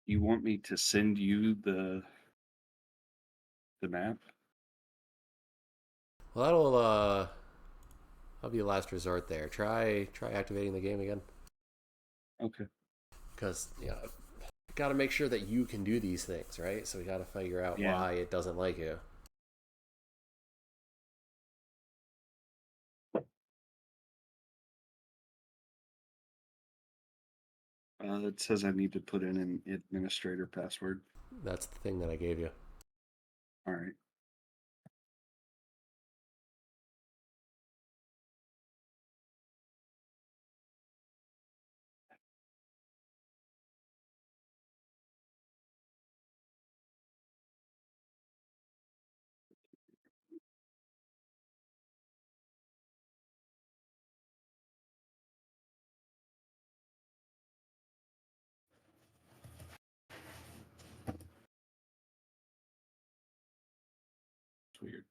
You want me to send you the map? Well, that'll be a last resort there. Try activating the game again, Okay. because got to make sure that you can do these things, right? So we got to figure out Yeah. why it doesn't like you. It says I need to put in an administrator password. That's the thing that I gave you. All right. It's weird.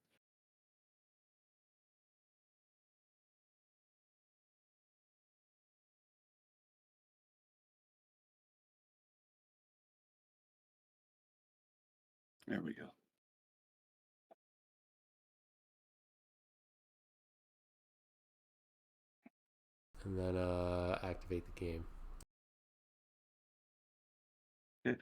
There we go. And then activate the game. Okay.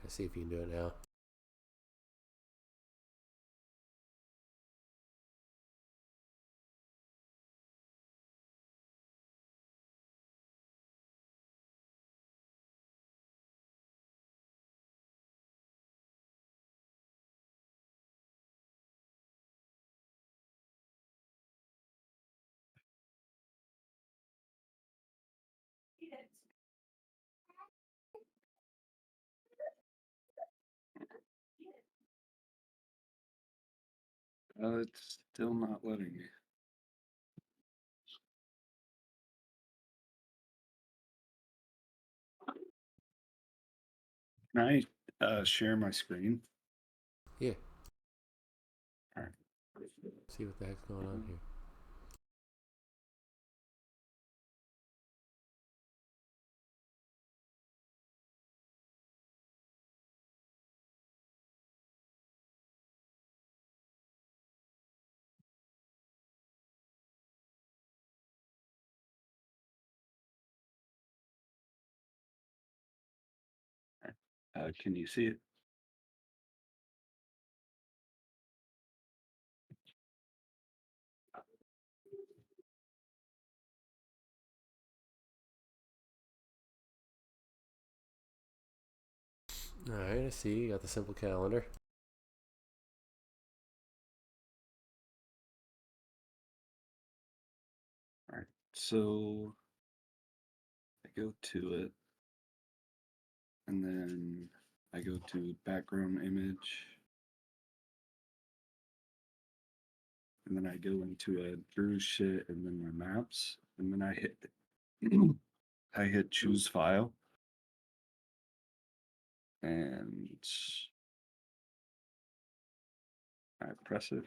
See if you can do it now. It's still not letting me. Can I share my screen? Yeah. All right. See what the heck's going on here. Can you see it? Alright, I see. You got the simple calendar. All right. So I go to it, and then I go to background image, and then I go into a Drew shit, and then my maps, and then I hit I hit choose file, and I press it,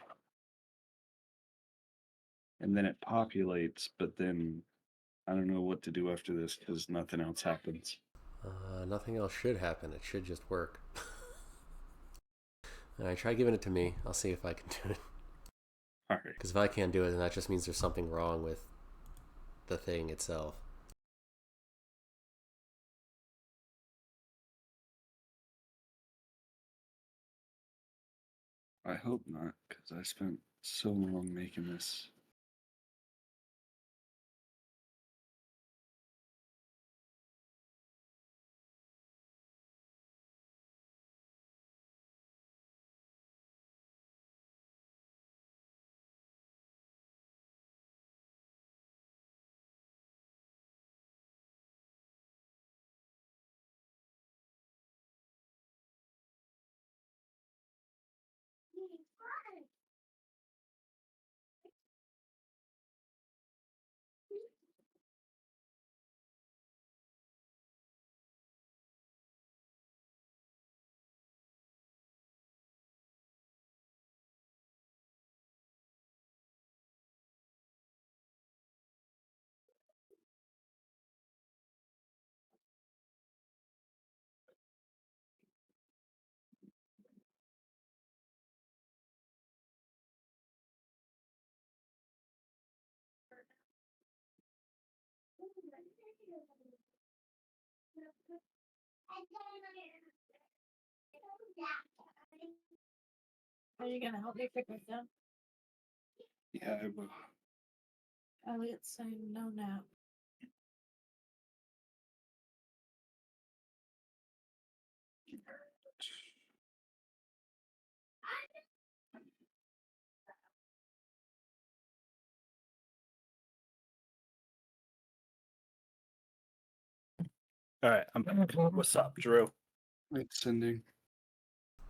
and then it populates, but then I don't know what to do after this because nothing else happens. Nothing else should happen. It should just work. Alright, try giving it to me. I'll see if I can do it. All right. Because if I can't do it, then that just means there's something wrong with the thing itself. I hope not, because I spent so long making this. Are you gonna help me pick this up? Yeah, I will. Elliot's saying no nap. All right, I'm back. What's up, Drew? It's sending.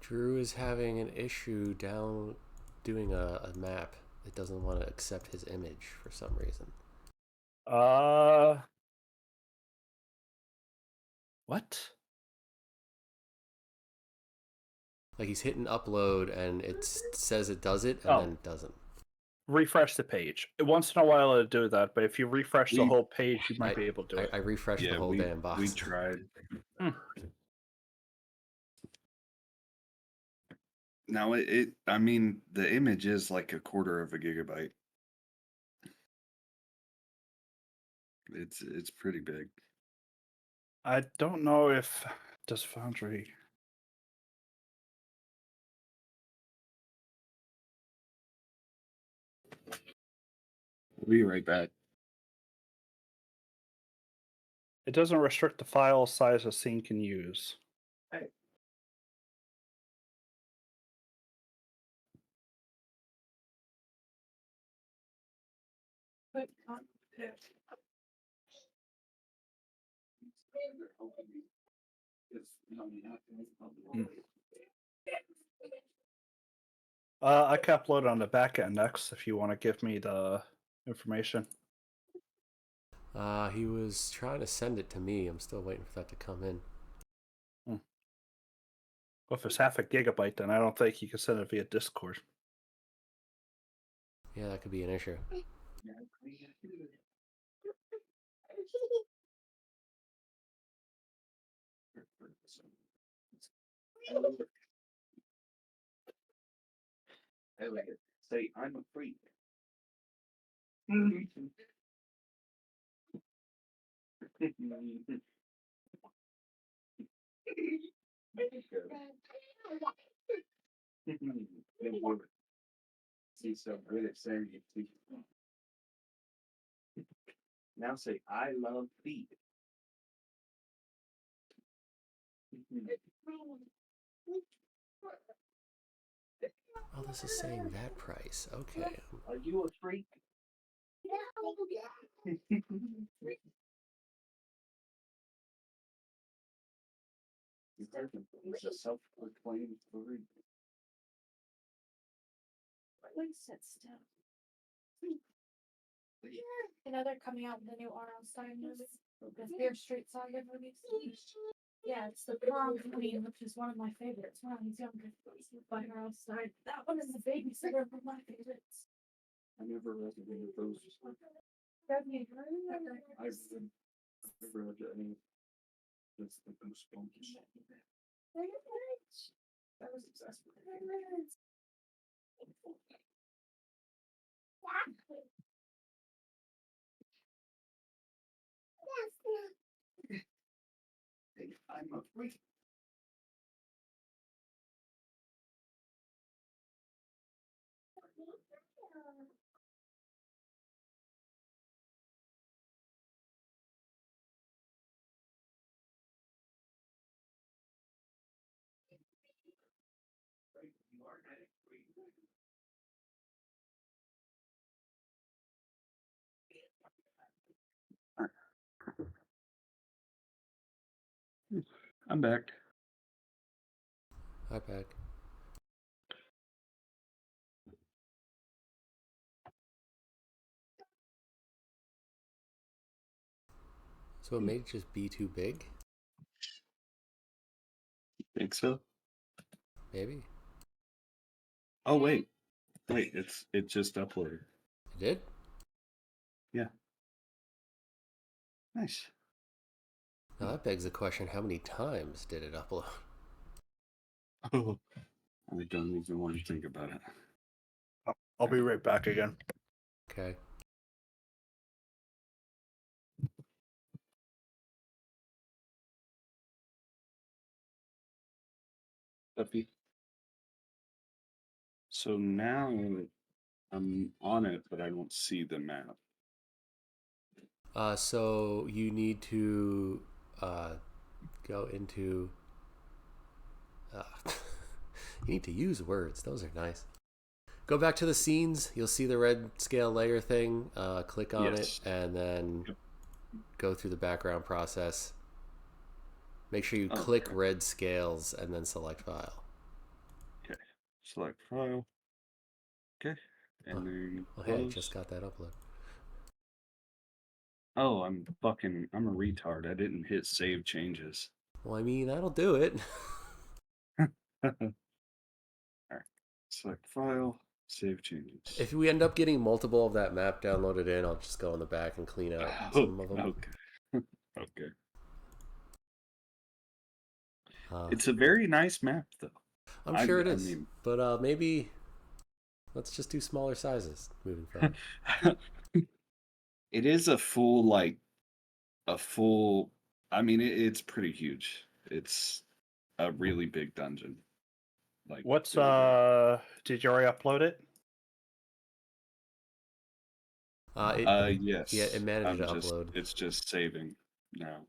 Drew is having an issue down doing a map. It doesn't want to accept his image for some reason. What? Like he's hitting upload and it says it does it and Oh. then it doesn't. Refresh the page. Once in a while it'll do that, but if you refresh the whole page, you might be able to do it. I refreshed the whole damn box. We tried. Now I mean, the image is like a quarter of a gigabyte. It's pretty big. I don't know if does Foundry. We'll be right back. It doesn't restrict the file size a scene can use. Quick, I can upload on the back end next if you want to give me the information. He was trying to send it to me. I'm still waiting for that to come in. Well, if it's half a gigabyte, then I don't think you can send it via Discord. Yeah, that could be an issue. Say I'm a freak. See, so good at saying it. Now say, I love feet. Oh, this is saying that price. Okay. Are you a freak? You heard him. He's a self-proclaimed freak. Please sit still. You know they're coming out with a new R.L. Stein movie. The Fear Street Saga movie. Yeah, it's the Prom Queen, which is one of my favorites when I was younger. By R.L. Stein. That one is the babysitter of my favorites. I never read any of those. Have you I've never read any. That's the Goosebumps. I was obsessed with it. Hey, I'm a freak. You are a freak. I'm back. Hi, back. So it made it just be too big? Think so? Maybe. Oh wait, it just uploaded. It did? Yeah. Nice. Now that begs the question, how many times did it upload? Oh, I don't even want to think about it. I'll be right back again. Okay. Puppy. So now I'm on it, but I don't see the map. So you need to go into... you need to use words. Those are nice. Go back to the scenes. You'll see the red scale layer thing. Click on Yes. it and then go through the background process. Make sure you click Okay. red scales and then select file. Okay. Select file. Okay. And then Oh, hey, I close. just got that upload. Oh, I'm a retard. I didn't hit save changes. Well, I mean, that'll do it. Alright. Select file, save changes. If we end up getting multiple of that map downloaded in, I'll just go in the back and clean out some of them. Okay. Okay. Uh, It's a very nice map, though. I'm sure it is. But maybe let's just do smaller sizes moving forward. It is a full, like, a full. I mean, it's pretty huge. It's a really big dungeon. Like, What's really big. did you already upload it? Yeah, it Yes. managed to upload. It's just saving now,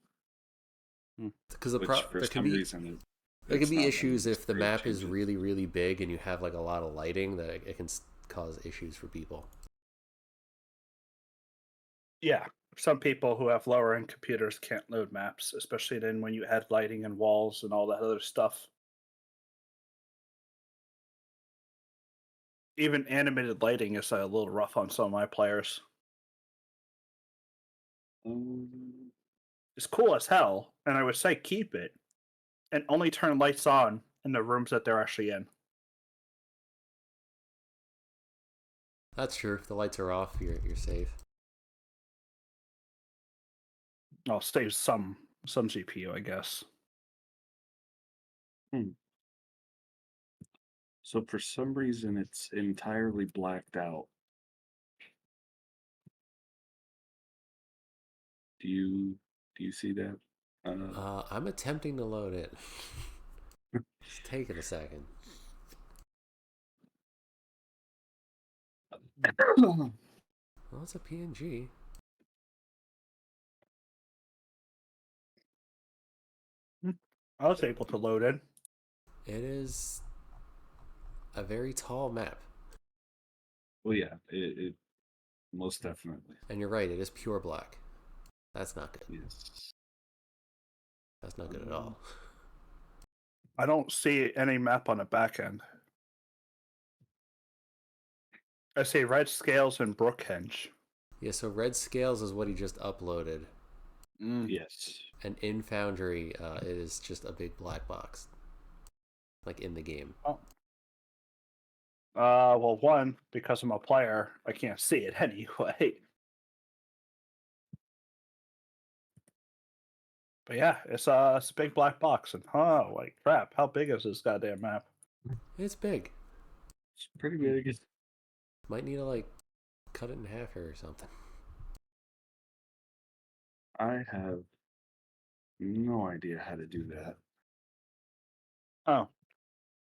Because which for there can some be reason there can it's be not letting issues me if the save map is changes. really really big and you have like a lot of lighting that it can cause issues for people. Yeah. Some people who have lower end computers can't load maps, especially then when you add lighting and walls and all that other stuff. Even animated lighting is a little rough on some of my players. Um, It's cool as hell, and I would say keep it, and only turn lights on in the rooms that they're actually in. That's true. If the lights are off, you're safe. I'll save some GPU, I guess. so for some reason it's entirely blacked out. Do you see that? I'm attempting to load it. It's taking a second. Well, it's a PNG. I was able to load in. It is a very tall map. Well, yeah, it most definitely. And you're right, it is pure black. That's not good. Yes. That's not good at all. I don't see any map on the back end. I see red scales and Brookenge. Yeah, so Red Scales is what he just uploaded. Yes. And in Foundry, it is just a big black box. Like in the game. Oh. Well, one, because I'm a player, I can't see it anyway. But yeah, it's a big black box, and like crap, how big is this goddamn map? It's big. It's pretty big. Might need to, like, cut it in half here or something. I have no idea how to do that. Oh,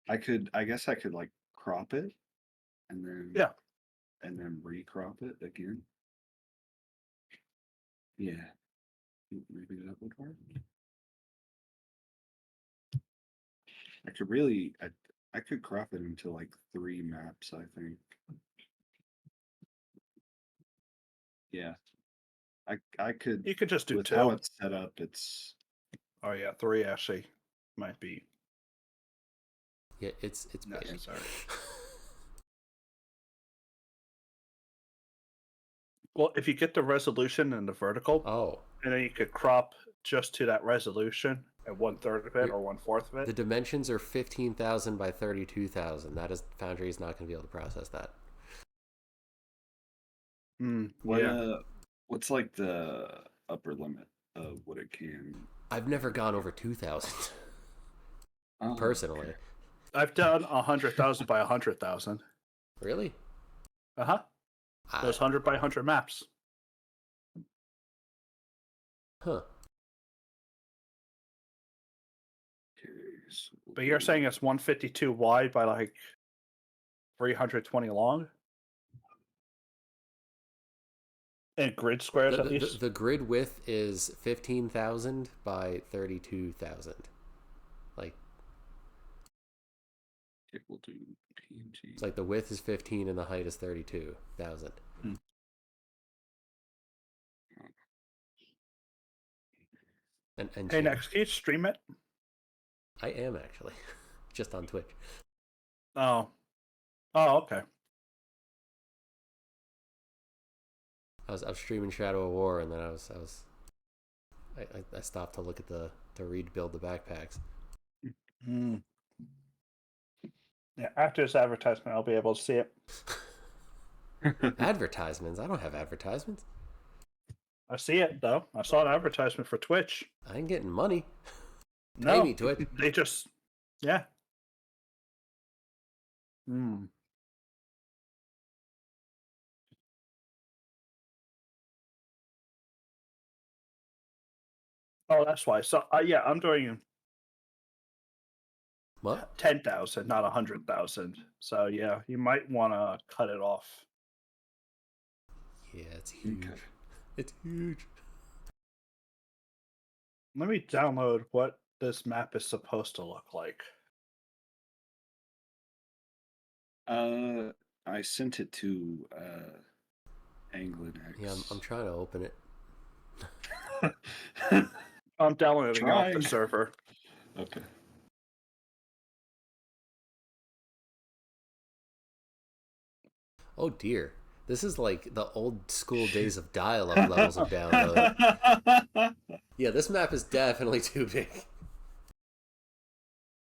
I guess I could like crop it and then yeah. and then recrop it again. Yeah. Maybe that would work. I could really I could crop it into like 3 maps, I think. Yeah. I could You could just do with two. how it's set up, it's Oh yeah, three actually might be Yeah, it's big. necessary. Well, if you get the resolution and the vertical, Oh, and then you could crop just to that resolution at 1/3 of it You're- or 1/4 of the it. dimensions are 15,000 by 32,000. That is, Foundry is not going to be able to process that. what Yeah. what's like the upper limit of what it can. I've never gone over 2,000 Oh, personally. okay. I've done 100,000 by 100,000. Really? Uh-huh. I, Those 100 by 100 maps. huh. Okay, so we'll But you're do- saying it's 152 wide by like 320 long? And grid squares at least? The grid width is 15,000 by 32,000. Like, okay, we'll do PNG. it's like the width is 15 and the height is 32,000. And Hey, next, can you stream it? I am actually just on Twitch. Oh. Oh, okay. I was streaming Shadow of War, and then I stopped to look at to rebuild the backpacks. Hmm. Yeah, after this advertisement, I'll be able to see it. Advertisements? I don't have advertisements. I see it, though. I saw an advertisement for Twitch. I ain't getting money. Pay No, me, Twitch. they just... Yeah. Hmm. Oh, that's why. So, yeah, I'm doing What? 10,000, not 100,000. So, yeah, you might want to cut it off. Yeah, it's huge. Okay. It's huge. Let me download what this map is supposed to look like. I sent it to Anglin X. Yeah, I'm trying to open it. I'm downloading off the Trying. server. Okay. Oh dear. This is like the old school days of dial-up levels of download. Yeah, this map is definitely too big.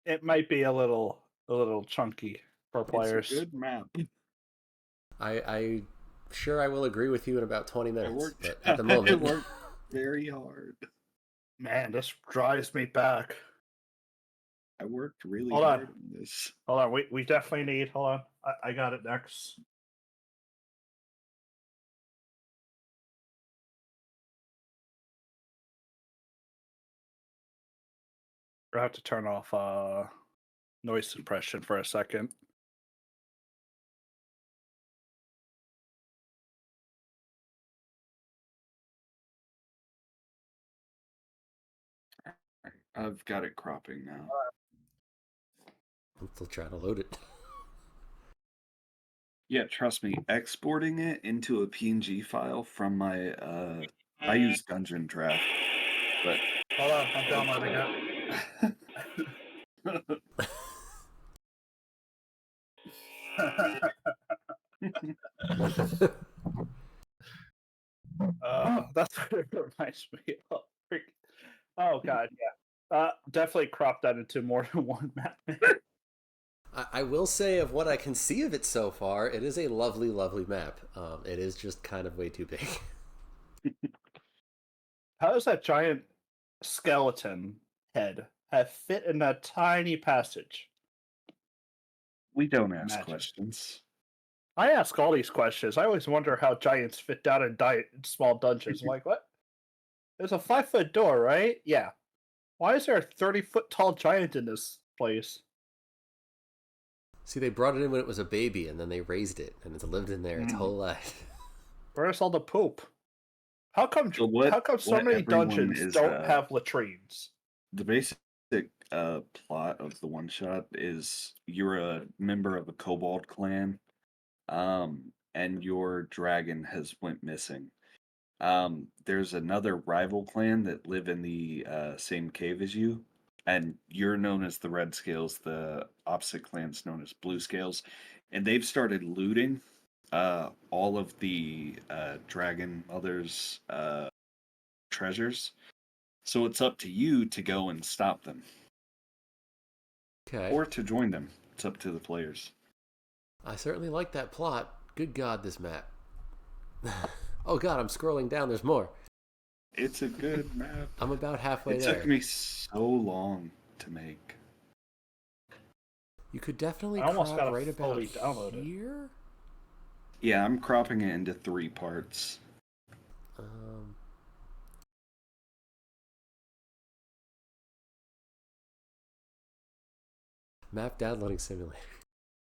It might be a little chunky for players. It's a good map. I sure I will agree with you in about 20 I minutes, worked. but at the I moment, worked very hard. Man, this drives me back. I worked really Hold on. hard on this. Hold on, we definitely need. Hold on, I got it next. I have to turn off noise suppression for a second. I've got it cropping now. I'm still trying to load it. Yeah, trust me, exporting it into a PNG file from my I use Dungeon Draft, but Hold on, I'm downloading it. That's what it reminds me of. Oh god, yeah. Definitely crop that into more than one map. I will say, of what I can see of it so far, it is a lovely, lovely map. It is just kind of way too big. How does that giant skeleton head have fit in that tiny passage? we don't ask Imagine. questions. I ask all these questions. I always wonder how giants fit down in small dungeons. I'm like, what? There's a 5-foot door, right? Yeah. Why is there a 30-foot tall giant in this place? See, they brought it in when it was a baby, and then they raised it, and it's lived in there its whole life. Where's all the poop? How come? So what? How come so what many everyone dungeons is, don't have latrines? The basic plot of the one shot is you're a member of a kobold clan, and your dragon has went missing. There's another rival clan that live in the same cave as you, and you're known as the Red Scales. The opposite clan's known as Blue Scales, and they've started looting all of the Dragon Mother's treasures. So it's up to you to go and stop them, Okay. or to join them. It's up to the players. I certainly like that plot. Good God, this map. Oh God, I'm scrolling down. There's more. It's a good map. I'm about halfway It there. took me so long to make. You could definitely I almost crop got right it about fully downloaded. here. Yeah, I'm cropping it into 3 parts. Map downloading simulator.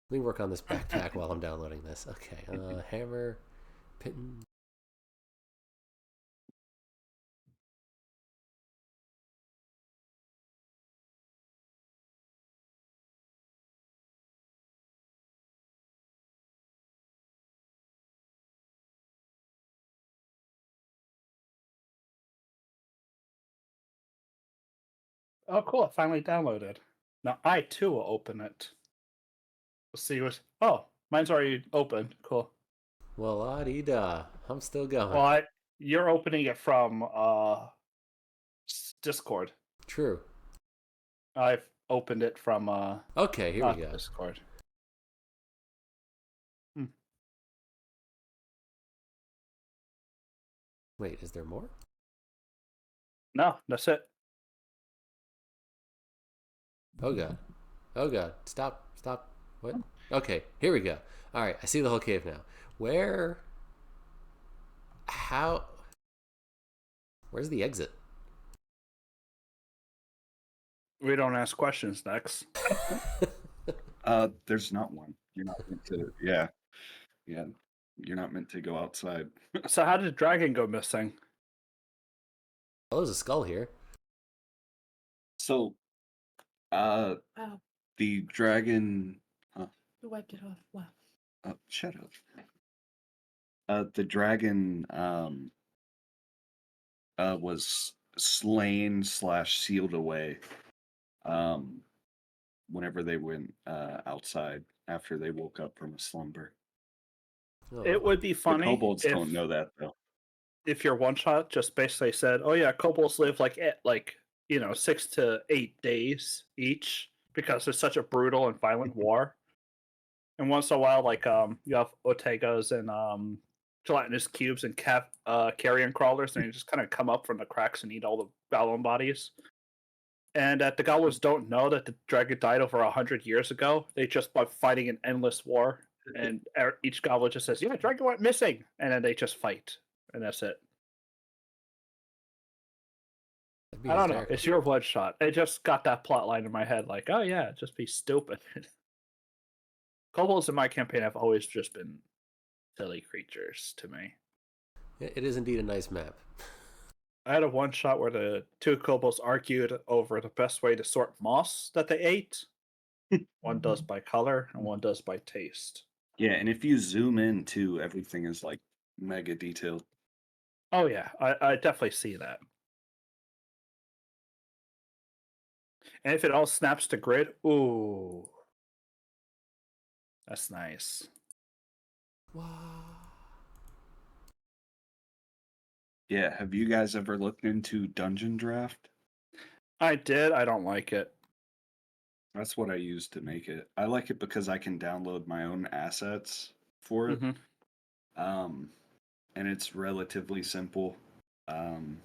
Let me work on this backpack while I'm downloading this. Okay, hammer, pin. Oh, cool! It finally downloaded. Now I too will open it. Let's see what. Oh, mine's already open. Cool. Well, la-di-da. I'm still going. Well, you're opening it from Discord. True. I've opened it from Okay, here we go. Discord. Wait, is there more? No, that's it. Oh God. Oh God. Stop. Stop. What? Okay, here we go. All right, I see the whole cave now. Where? How? Where's the exit? We don't ask questions next. There's not one. You're not meant to. Yeah. You're not meant to go outside. So how did the dragon go missing? Oh, there's a skull here. So, Wow. the dragon. You wiped it off. Wow. Shut up. The dragon was slain / sealed away. Whenever they went outside after they woke up from a slumber. Oh. It would be The funny kobolds if, don't know that though. if your one shot just basically said, "Oh yeah, kobolds live like 6 to 8 days each because it's such a brutal and violent war." And once in a while, you have Ortegas and gelatinous cubes and carrion crawlers, and they just kind of come up from the cracks and eat all the goblin bodies. And that the goblins don't know that the dragon died over 100 years ago. They just by fighting an endless war, and each goblin just says, "Yeah, dragon went missing," and then they just fight, and that's it. be I don't know. hysterical. It's your one shot. It just got that plot line in my head, like, oh yeah, just be stupid. Kobolds in my campaign have always just been silly creatures to me. It is indeed a nice map. I had a one shot where the two kobolds argued over the best way to sort moss that they ate. One does by color and one does by taste. Yeah, and if you zoom in too, everything is like mega detailed. Oh yeah, I definitely see that. And if it all snaps to grid, ooh, that's nice. Wow. Yeah, have you guys ever looked into Dungeon Draft? I did. I don't like it. That's what I use to make it. I like it because I can download my own assets for it. Um, and it's relatively simple. Um,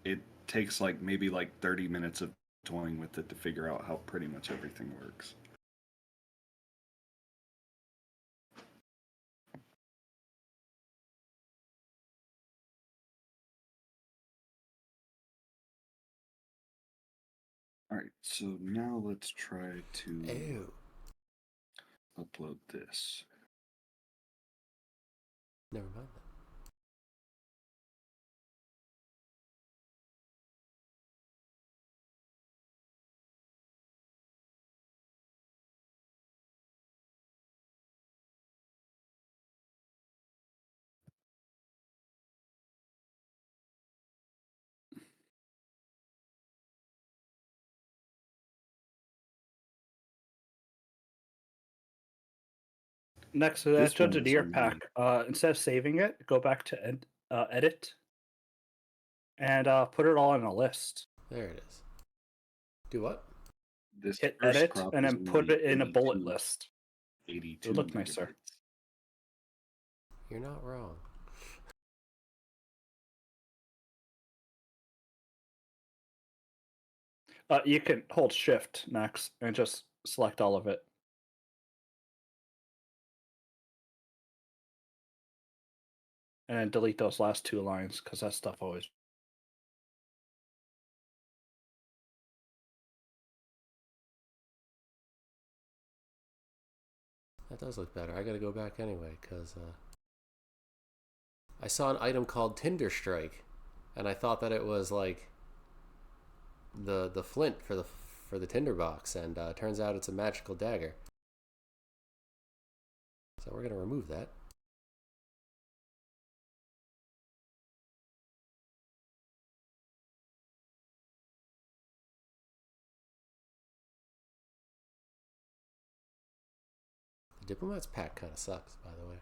it takes like maybe like 30 minutes of toying with it to figure out how pretty much everything works. All right, so now let's try to Ew. upload this. Never mind that. Next to that This one is Engineer on pack, instead of saving it, go back to edit and put it all in a list. There it is. Do what? this Hit first edit crop and is then put only it in a bullet 82 list. 82 It would look nicer. megabytes. You're not wrong. You can hold Shift next and just select all of it. And then delete those last two lines because that stuff always. That does look better. I gotta go back anyway, because I saw an item called Tinder Strike, and I thought that it was like the flint for the tinder box, and turns out it's a magical dagger. So we're gonna remove that. The Diplomat's pack kind of sucks, by the way.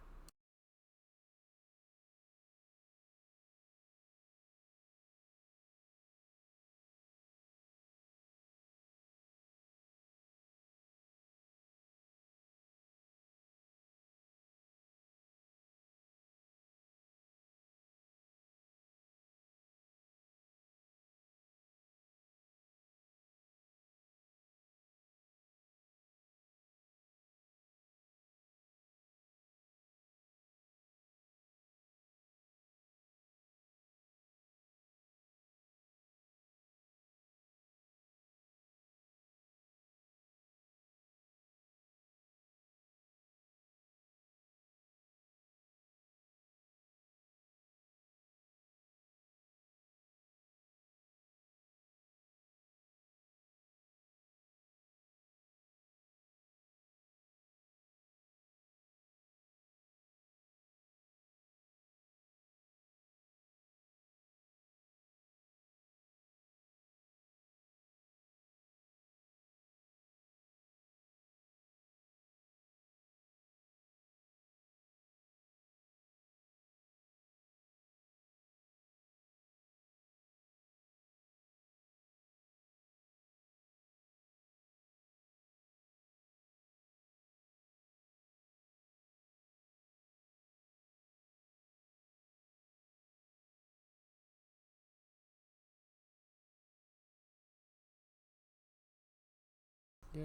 Yay.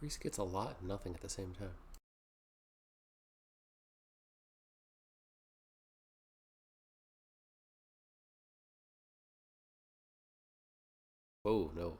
Reese gets a lot and nothing at the same time. Oh, no.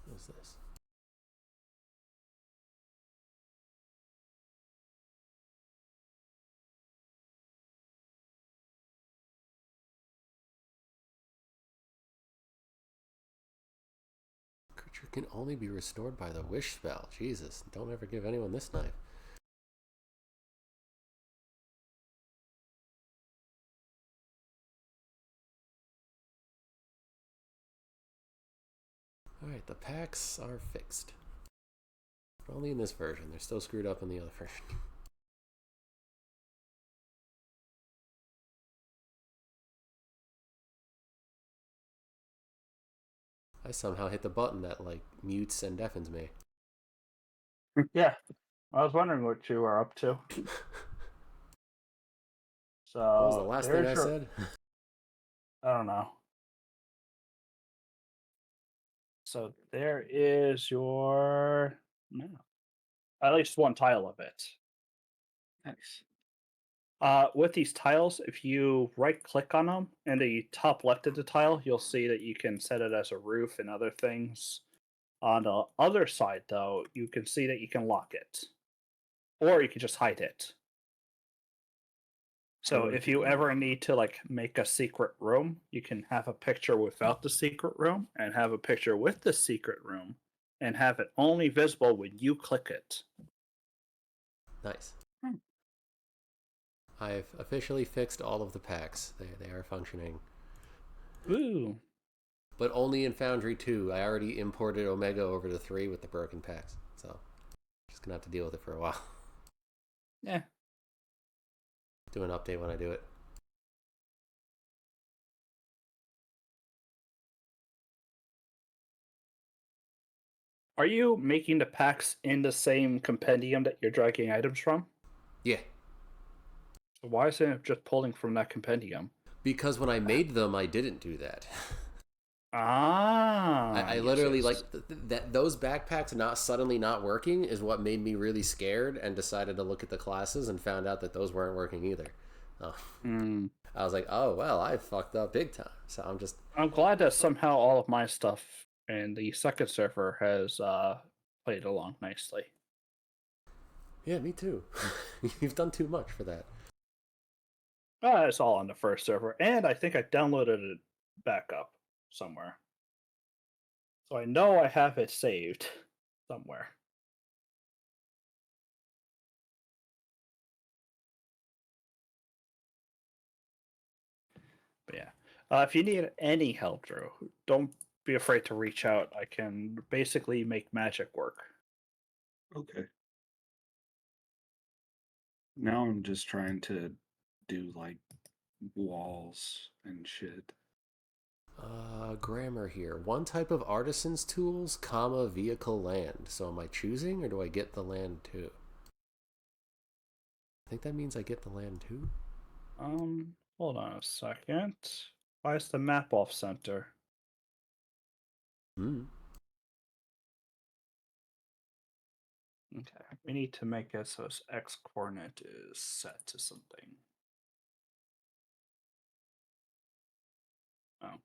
What is this? Creature can only be restored by the wish spell. Jesus, don't ever give anyone this knife. Alright, the packs are fixed. But only in this version. They're still screwed up in the other version. I somehow hit the button that, like, mutes and deafens me. Yeah, I was wondering what you were up to. So What was the last thing I said? I don't know. So there is your no, at least one tile of it. Nice. With these tiles, if you right click on them in the top left of the tile, you'll see that you can set it as a roof and other things. On the other side, though, you can see that you can lock it, or you can just hide it. So Oh, if you okay. ever need to like make a secret room, you can have a picture without the secret room and have a picture with the secret room and have it only visible when you click it. Nice. Hmm. I've officially fixed all of the packs. They are functioning. Ooh. But only in Foundry 2. I already imported Omega over to 3 with the broken packs. So, just gonna have to deal with it for a while. Yeah. Do an update when I do it. Are you making the packs in the same compendium that you're dragging items from? Yeah. So why isn't it just pulling from that compendium? Because when I made them, I didn't do that. Ah, I yes, literally yes. like that. Those backpacks not suddenly not working is what made me really scared and decided to look at the classes and found out that those weren't working either. Oh. Mm. I was like, oh well, I fucked up big time. So I'm glad that somehow all of my stuff in the second server has played along nicely. yeah, me too. You've done too much for that. It's all on the first server, and I think I downloaded it back up somewhere. So I know I have it saved somewhere. But yeah. If you need any help, Drew, don't be afraid to reach out. I can basically make magic work. Okay. Now I'm just trying to do like walls and shit. Grammar here. One type of artisan's tools, comma, vehicle land. So am I choosing or do I get the land too? I think that means I get the land too. Hold on a second. Why is the map off center? Hmm. Okay, we need to make it so its x coordinate is set to something. Oh,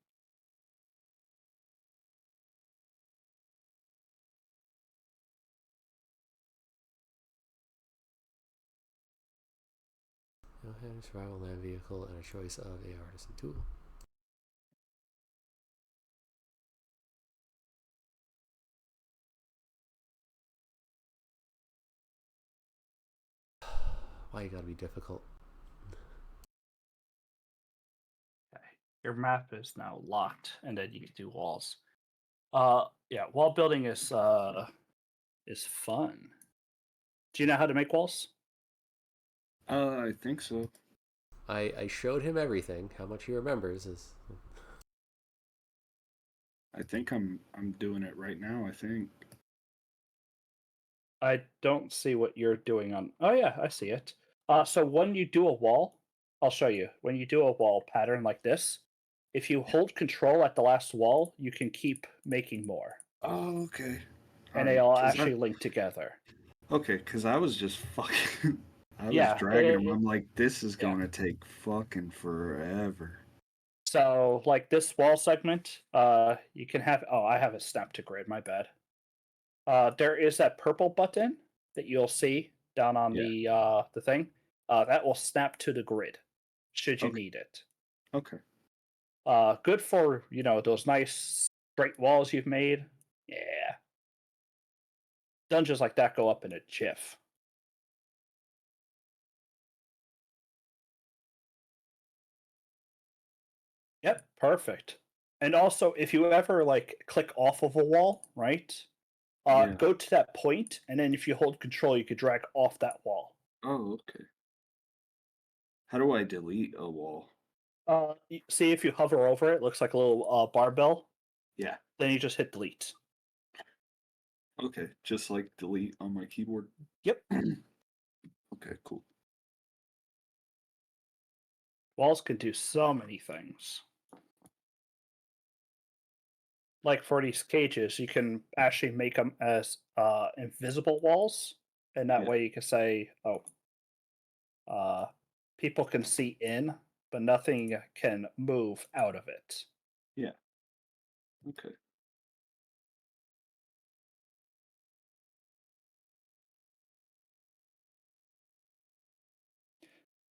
Know how to travel land vehicle and a choice of a artisan tool. Why you gotta be difficult? okay. Your map is now locked, and then you can do walls. Yeah, wall building is fun. Do you know how to make walls? I think so. I showed him everything. How much he remembers is. I think I'm doing it right now. I think. I don't see what you're doing on. Oh yeah, I see it. So when you do a wall, I'll show you. When you do a wall pattern like this, if you hold control at the last wall, you can keep making more, Oh, okay. All and they right. all Cause actually link together. cause I was just fucking. I was Yeah, dragging them. I'm like, this is yeah. going to take fucking forever. So like this wall segment, you can have. Oh, I have a snap to grid. My bad. There is that purple button that you'll see down on Yeah. the thing. That will snap to the grid, should you Okay. need it. Okay. Good for those nice straight walls you've made. Yeah, dungeons like that go up in a jiff. Yep, perfect. And also, if you ever like click off of a wall, right? Yeah. Go to that point, and then if you hold control, you could drag off that wall. Oh, okay. How do I delete a wall? See if you hover over it, looks like a little barbell. Yeah. Then you just hit delete. Okay. Just like delete on my keyboard. Yep. Okay. Cool. Walls can do so many things. Like for these cages, you can actually make them as invisible walls, and that Yeah. way you can say, "Oh, uh, people can see in, but nothing can move out of it." Yeah. Okay.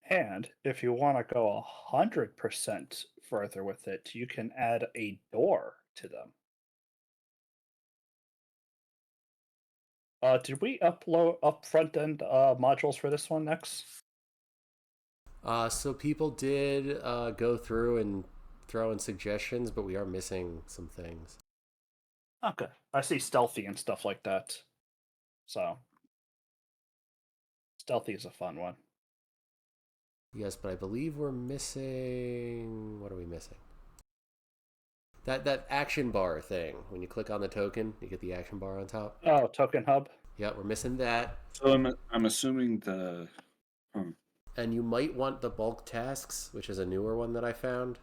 And if you want to go 100% further with it, you can add a door to them. Did we upload up front end modules for this one next? So people did go through and throw in suggestions, but we are missing some things. Okay, I see stealthy and stuff like that. So stealthy is a fun one. Yes, but I believe we're missing. What are we missing? That action bar thing. When you click on the token, you get the action bar on top. Oh, token hub. Yeah, we're missing that. So I'm assuming the. And you might want the bulk tasks, which is a newer one that I found.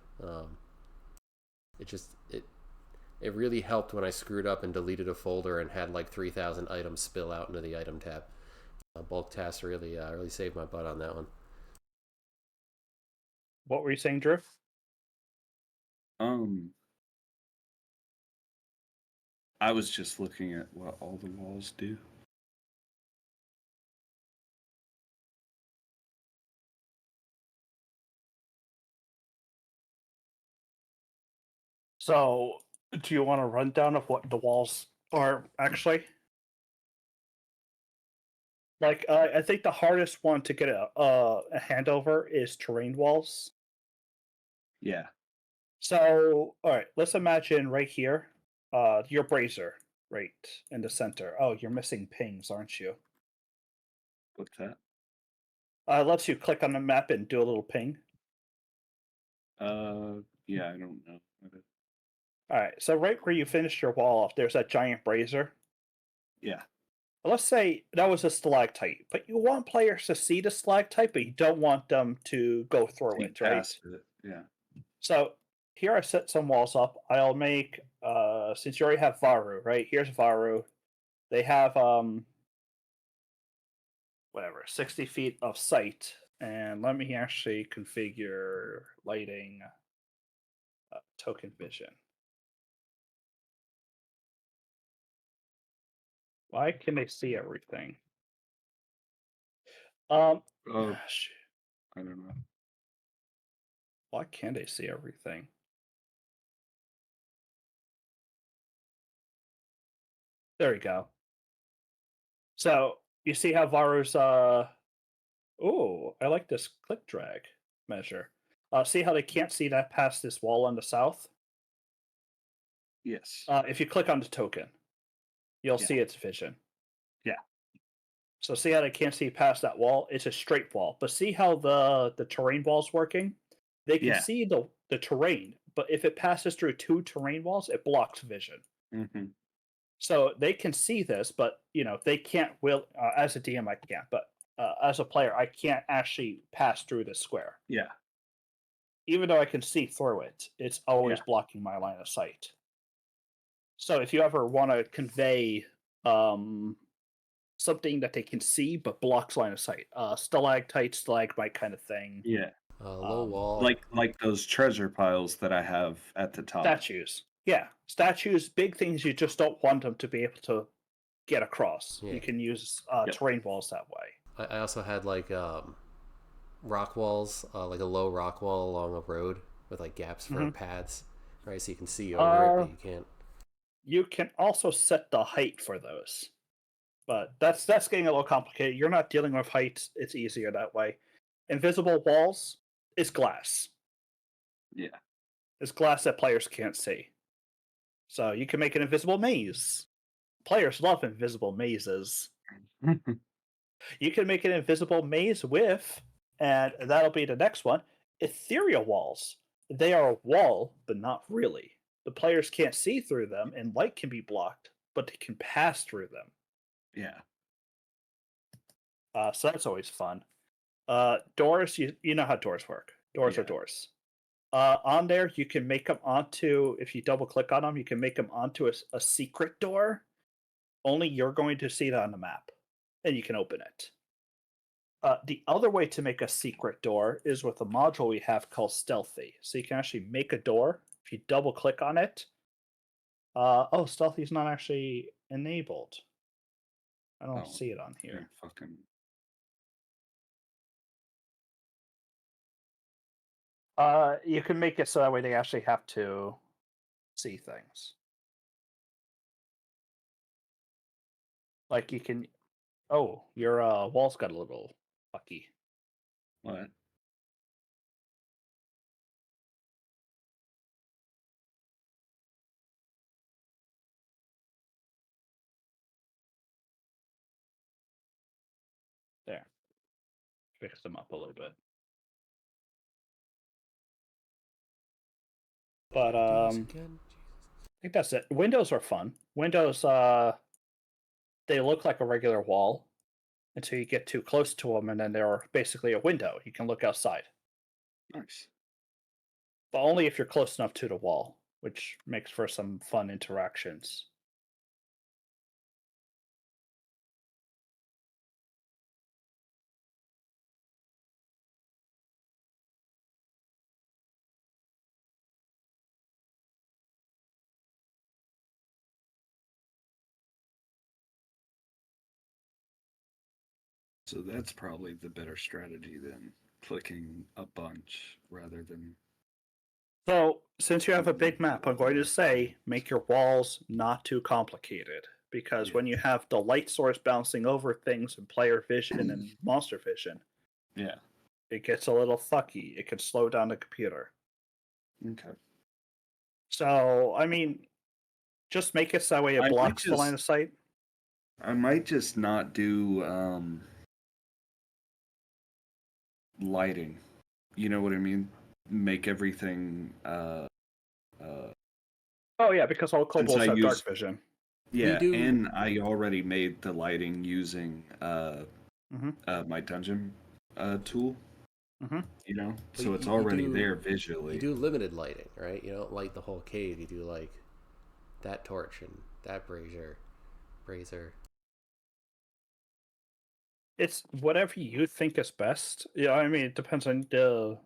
It just it really helped when I screwed up and deleted a folder and had like 3,000 items spill out into the item tab. Bulk tasks really saved my butt on that one. What were you saying, Drew? Um. I was just looking at what all the walls do. So, do you want a rundown of what the walls are actually? Like, I think the hardest one to get a hand over is terrain walls. Yeah. So, all right, let's imagine right here, your brazier right in the center. Oh, you're missing pings, aren't you? What's that? It lets you click on the map and do a little ping. Yeah, I don't know. All right, so right where you finished your wall off, there's that giant brazier. Yeah. Let's say that was a stalactite, but you want players to see the stalactite, but you don't want them to go through See it, right? past it. Yeah. So here I set some walls up. I'll make since you already have Varu, right? Here's Varu. They have whatever 60 feet of sight, and let me actually configure lighting token vision. Why can they see everything? Oh, Gosh, I don't know. why can't they see everything? There we go. So you see how Varu's oh, I like this click drag measure. See how they can't see that past this wall on the south? Yes. If you click on the token, you'll Yeah. see its vision. Yeah. So see how they can't see past that wall? It's a straight wall. But see how the terrain wall's working? They can Yeah. see the terrain, but if it passes through two terrain walls, it blocks vision. Mm-hmm. So they can see this, but they can't. Will as a DM, I can't, but as a player, I can't actually pass through this square. Yeah. Even though I can see through it, it's always Yeah. blocking my line of sight. So if you ever want to convey something that they can see but blocks line of sight, stalactite, stalagmite kind of thing. Yeah. Low wall. Like those treasure piles that I have at the top. Statues. Yeah. Statues, big things you just don't want them to be able to get across. Yeah. You can use Yep. terrain walls that way. I also had like rock walls, like a low rock wall along a road with like gaps for paths, right? So you can see over it, but you can't. You can also set the height for those, but that's getting a little complicated. You're not dealing with height; it's easier that way. Invisible walls is glass. Yeah. It's glass that players can't see. So you can make an invisible maze. Players love invisible mazes. You can make an invisible maze with, and that'll be the next one, ethereal walls. They are a wall, but not really. The players can't see through them, and light can be blocked, but they can pass through them. Yeah. So that's always fun. Doors, you know how doors work. Doors are Yeah. doors. On there, you can make them onto, if you double click on them, you can make them onto a secret door. Only you're going to see it on the map, and you can open it. The other way to make a secret door is with a module we have called Stealthy. So you can actually make a door. If you double click on it, oh, Stealthy is not actually enabled. I don't Oh, see it on here. you're fucking. You can make it so that way they actually have to see things. Like you can. Oh, your wall's got a little fucky. What? There. Fix them up a little bit. But Again? I think that's it. Windows are fun. Windows, they look like a regular wall until you get too close to them, and then they're basically a window. You can look outside, Nice. but only if you're close enough to the wall, which makes for some fun interactions. So that's probably the better strategy than clicking a bunch rather than. So, since you have a big map, I'm going to say make your walls not too complicated. Because Yeah. when you have the light source bouncing over things and player vision and monster vision, Yeah. it gets a little fucky. It can slow down the computer. Okay. So, I mean, just make it so that way it I might blocks the line just- of sight. I might just not do lighting. You know what I mean? Make everything. Oh yeah, because all Since kobolds I have use- dark vision. Yeah, do- and I already made the lighting using Mhm. my dungeon tool. Mhm. You know, But so it's you already do- there visually. You do limited lighting, right? You don't light the whole cave. You do like that torch and that brazier. It's whatever you think is best. Yeah, I mean, it depends on the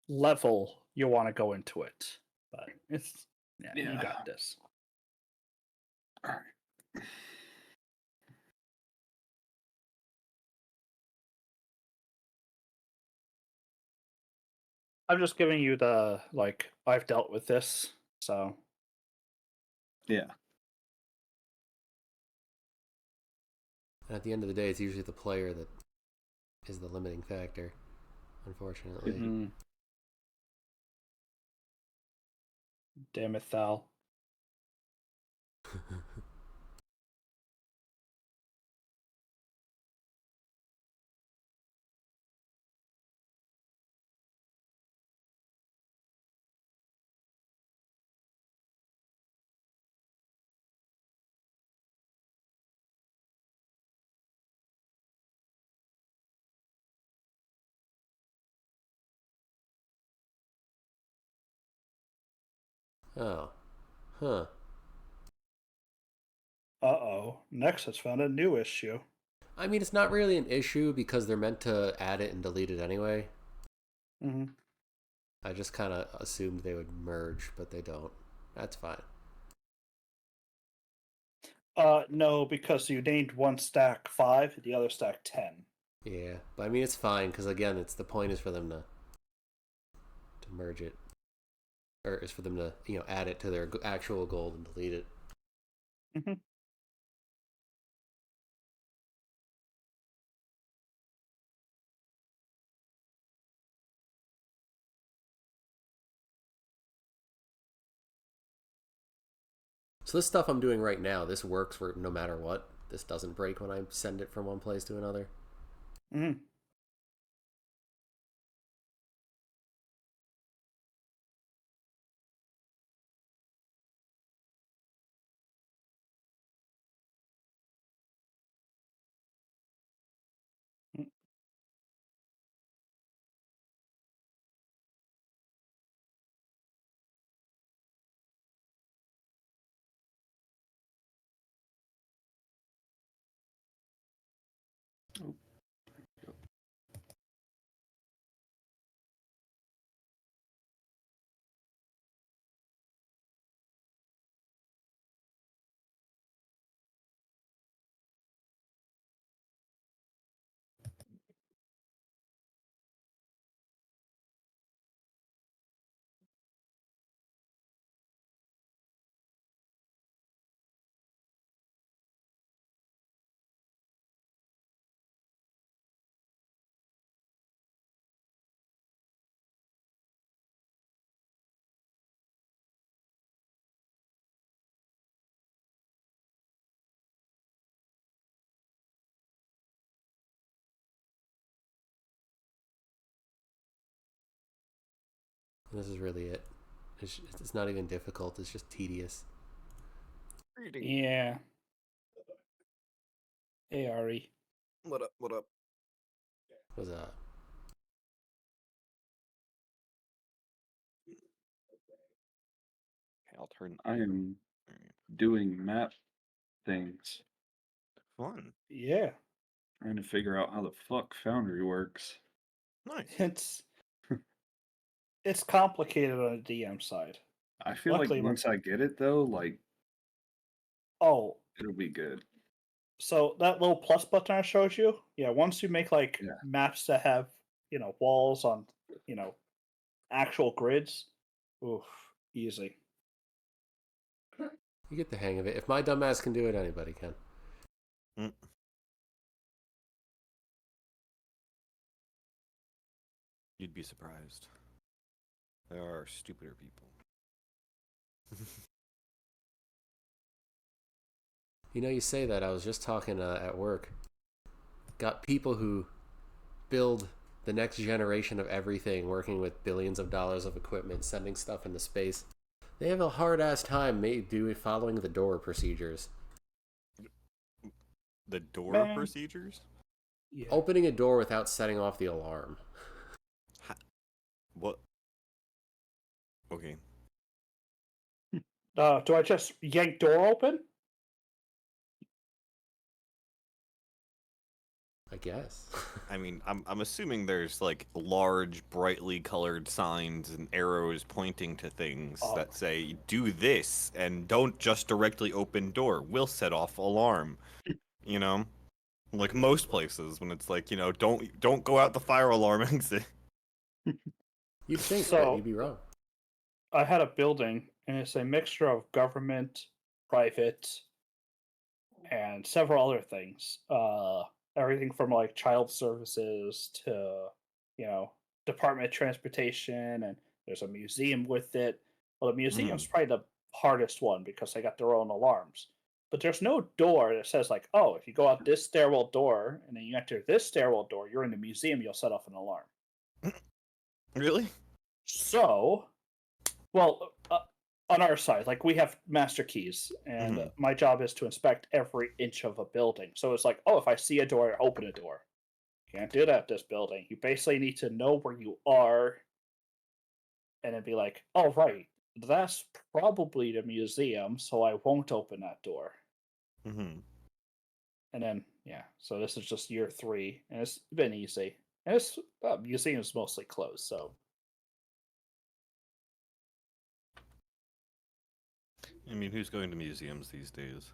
level you want to go into it. But it's yeah, you Yeah. got this. All right. I'm just giving you the like I've dealt with this, so Yeah. And at the end of the day, it's usually the player that is the limiting factor, unfortunately. mm, damn it, Thal. Oh. Huh. Uh-oh. Nexus found a new issue. I mean, it's not really an issue because they're meant to add it and delete it anyway. Mm-hmm. I just kind of assumed they would merge, but they don't. That's fine. No, because you named one stack 5, the other stack 10. Yeah, but I mean, it's fine because again, it's the point is for them to merge it, or is for them to add it to their actual gold and delete it. Mm-hmm. So this stuff I'm doing right now, this works for no matter what. This doesn't break when I send it from one place to another. Mm-hmm. And this is really it. It's not even difficult. It's just tedious. Yeah. Hey, Ari. What up? What up? Was Okay, I'll turn. I am doing map things, Fun. Yeah. trying to figure out how the fuck Foundry works. Nice. It's complicated on the DM side. I feel Luckily, like once I get it though, like oh, it'll be good. so that little plus button I showed you, yeah, once you make like Yeah. maps that have, walls on, actual grids, oof, easy. you get the hang of it. If my dumbass can do it, anybody can. Mm. You'd be surprised. There are stupider people. You say that. I was just talking at work. Got people who build the next generation of everything, working with billions of dollars of equipment, sending stuff into space. They have a hard ass time following the door procedures. The door Man. procedures? Yeah. Opening a door without setting off the alarm. What? Okay. Do I just yank door open? guess. I mean, I'm assuming there's like large, brightly colored signs and arrows pointing to things Oh. that say, "Do this," and don't just directly open door. We'll set off alarm. You know, like most places when it's like, don't go out the fire alarm exit. You'd think, So- but you'd be wrong. I had a building, and it's a mixture of government, private, and several other things. Everything from like child services to, Department of Transportation, and there's a museum with it. Well, the museum's probably the hardest one because they got their own alarms. But there's no door that says like, oh, if you go out this stairwell door and then you enter this stairwell door, you're in the museum. You'll set off an alarm. Really? So, well, on our side, like we have master keys, and my job is to inspect every inch of a building. So it's like, oh, if I see a door, I open a door. Can't do that at this building. You basically need to know where you are, and then be like, oh, right, that's probably the museum, so I won't open that door. Mm-hmm. And then, yeah, so this is just year 3, and it's been easy. And this museum's mostly closed, so. I mean, who's going to museums these days?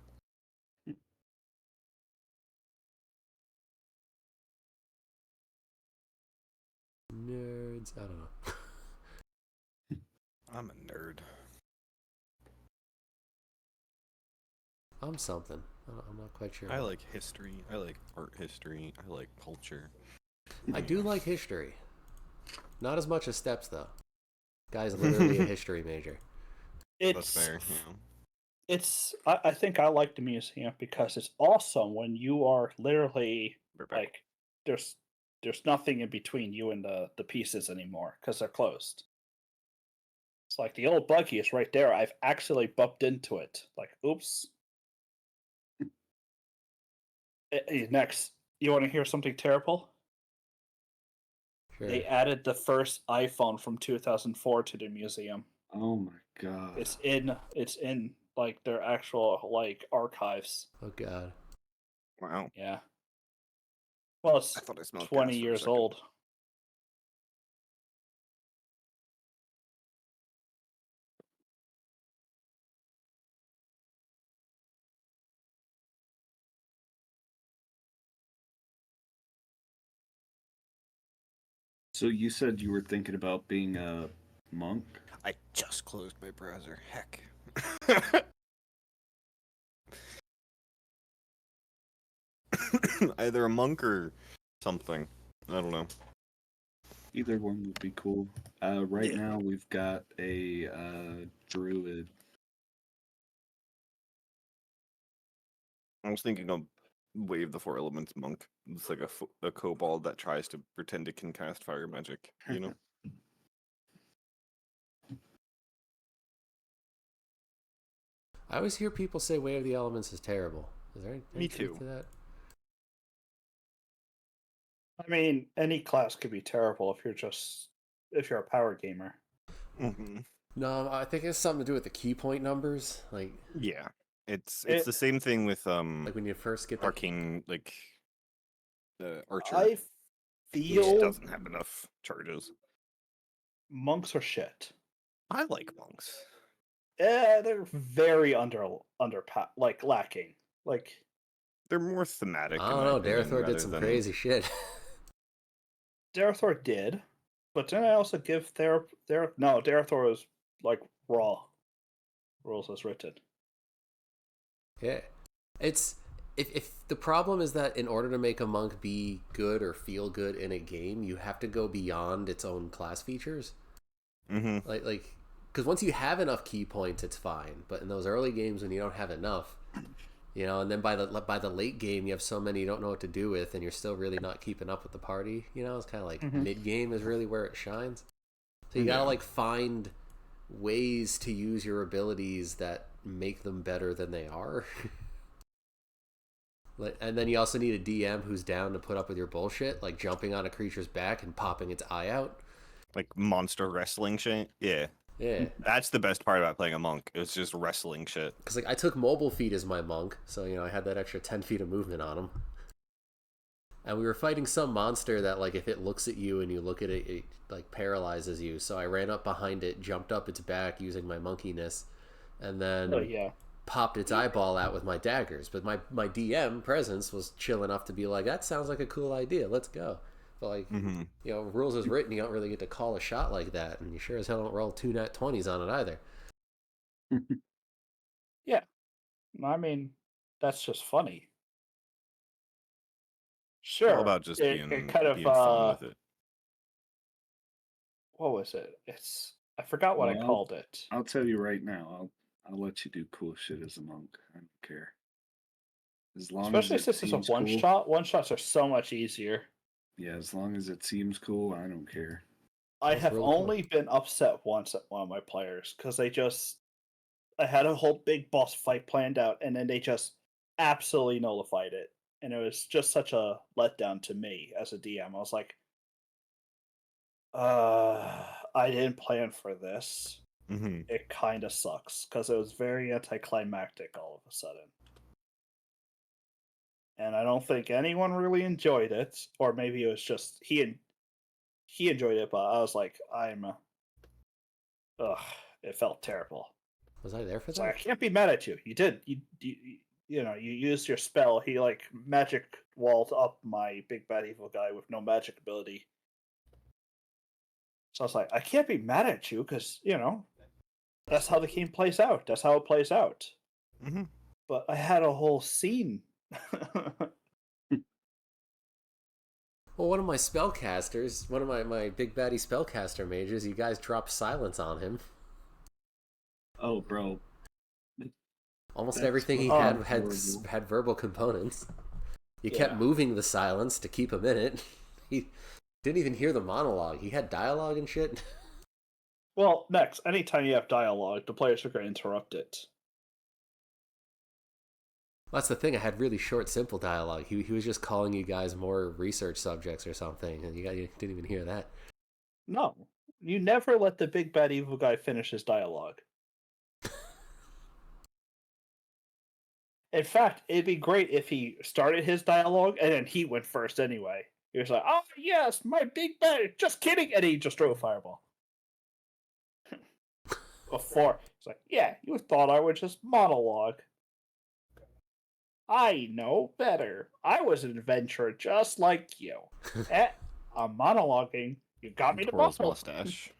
Nerds, I don't know. I'm a nerd. I'm something. I'm not quite sure. I like history. I like art history. I like culture. I do like history. Not as much as steps, though. Guy's literally a history major. That's fair. Yeah. It's. I think I like the museum because it's awesome when you are literally like there's nothing in between you and the pieces anymore because they're closed. It's like the old buggy is right there. I've actually bumped into it. Like, oops. Next, you want to hear something terrible? Sure. They added the first iPhone from 2004 to the museum. Oh my god. It's in like their actual like archives. Oh god. Wow. Yeah. Well, it's I thought I smelled 20 gas for a years second. old. So you said you were thinking about being a monk? I just closed my browser. Heck. Either a monk or something. I don't know. Either one would be cool. Right Yeah. now we've got a druid. I was thinking of Wave the Four Elements monk. It's like a kobold that tries to pretend it can cast fire magic, you know? I always hear people say Way of the Elements is terrible. Is there any truth to that? I mean, any class could be terrible if you're a power gamer. Mm-hmm. No, I think it's something to do with the key point numbers. Like, Yeah. It's the same thing with like when you first get the arcane, like archer. I Which feel doesn't have enough charges. monks are shit. I like monks. They're very like lacking. Like They're more thematic. I in don't my know. opinion, Darathor rather did some than- crazy shit. Darathor did, but then I also give Darathor was like raw rules as written. Yeah, it's if the problem is that in order to make a monk be good or feel good in a game, you have to go beyond its own class features. Mm-hmm. Like, because once you have enough key points, it's fine. But in those early games when you don't have enough, and then by the late game you have so many you don't know what to do with, and you're still really not keeping up with the party. It's kind of like mid game is really where it shines. So you gotta like find ways to use your abilities that make them better than they are. And then you also need a DM who's down to put up with your bullshit, like jumping on a creature's back and popping its eye out. Like monster wrestling shit. Yeah. Yeah, That's the best part about playing a monk. It's just wrestling shit. because like I took mobile feet as my monk, so I had that extra 10 feet of movement on him. And we were fighting some monster that, like, if it looks at you and you look at it, it like paralyzes you. So I ran up behind it, jumped up its back using my monkeyness, and Oh then yeah. popped its eyeball out with my daggers. But my DM presence was chill enough to be like, that sounds like a cool idea. Let's go. But like, Mm-hmm. you know, rules is written. You don't really get to call a shot like that, and you sure as hell don't roll 2 nat 20s on it either. Yeah. I mean, that's just funny. It's all Sure. about just It kind of being fun with it. what was it? It's I forgot what I Well, called it. I'll tell you right now. I'll let you do cool shit as a monk. I don't care. As long as Especially it since it's a seems one cool. shot. One shots are so much easier. Yeah, as long as it seems cool, I don't care. I That's have really cool. only been upset once at one of my players because I had a whole big boss fight planned out and then they just absolutely nullified it. And it was just such a letdown to me as a DM. I was like, I didn't plan for this. Mm-hmm. It kind of sucks because it was very anticlimactic all of a sudden. And I don't think anyone really enjoyed it, or maybe it was just he enjoyed it, but I was like, ugh, it felt terrible. Was I there for So I that? can't be mad at you. You did. You know, you used your spell. He like magic walled up my big bad evil guy with no magic ability. So I was like, I can't be mad at you because you know that's how the game plays out. That's how it plays out. Mm-hmm. But I had a whole scene. Well, one of my spellcasters, one of my big baddie spellcaster mages, you guys dropped silence on him. Oh, bro, Almost that's everything he fucking had horrible. had verbal components. You kept Yeah. moving the silence to keep him in it. He didn't even hear the monologue. He had dialogue and shit. Well, next, anytime you have dialogue, the players are going to interrupt it. That's the thing. I had really short, simple dialogue. He was just calling you guys more research subjects or something, and you didn't even hear that. No, you never let the big bad evil guy finish his dialogue. In fact, it'd be great if he started his dialogue and then he went first anyway. He was like, "Oh yes, my big bad." Just kidding, and he just threw a fireball. Before it's like, "Yeah, you thought I would just monologue. I know better. I was an adventurer just like you. Eh, I'm monologuing. You got me to Twirls monologue." mustache.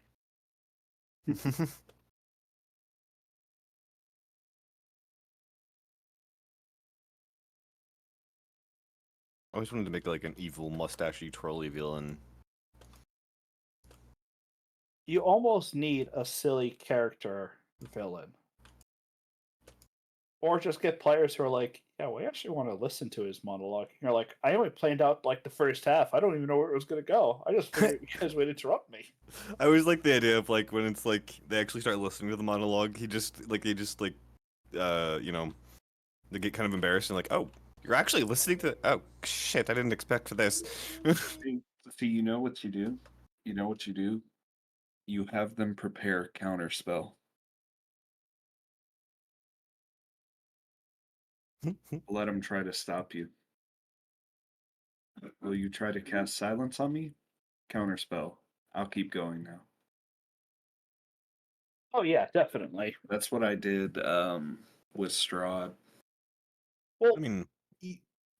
I always wanted to make like an evil mustachy twirly villain. You almost need a silly character villain. Or just get players who are like, yeah, we actually want to listen to his monologue. And you're like, I only planned out like the first half. I don't even know where it was going to go. I just figured you guys would interrupt me. I always like the idea of like when it's like they actually start listening to the monologue. They get kind of embarrassed and like, oh, you're actually listening to. Oh shit, I didn't expect this. See, you know what you do? You know what you do? You have them prepare counter spell. Let them try to stop you. Will you try to cast silence on me? Counter spell. I'll keep going now. Oh, yeah, definitely. That's what I did with Strahd. Well, I mean,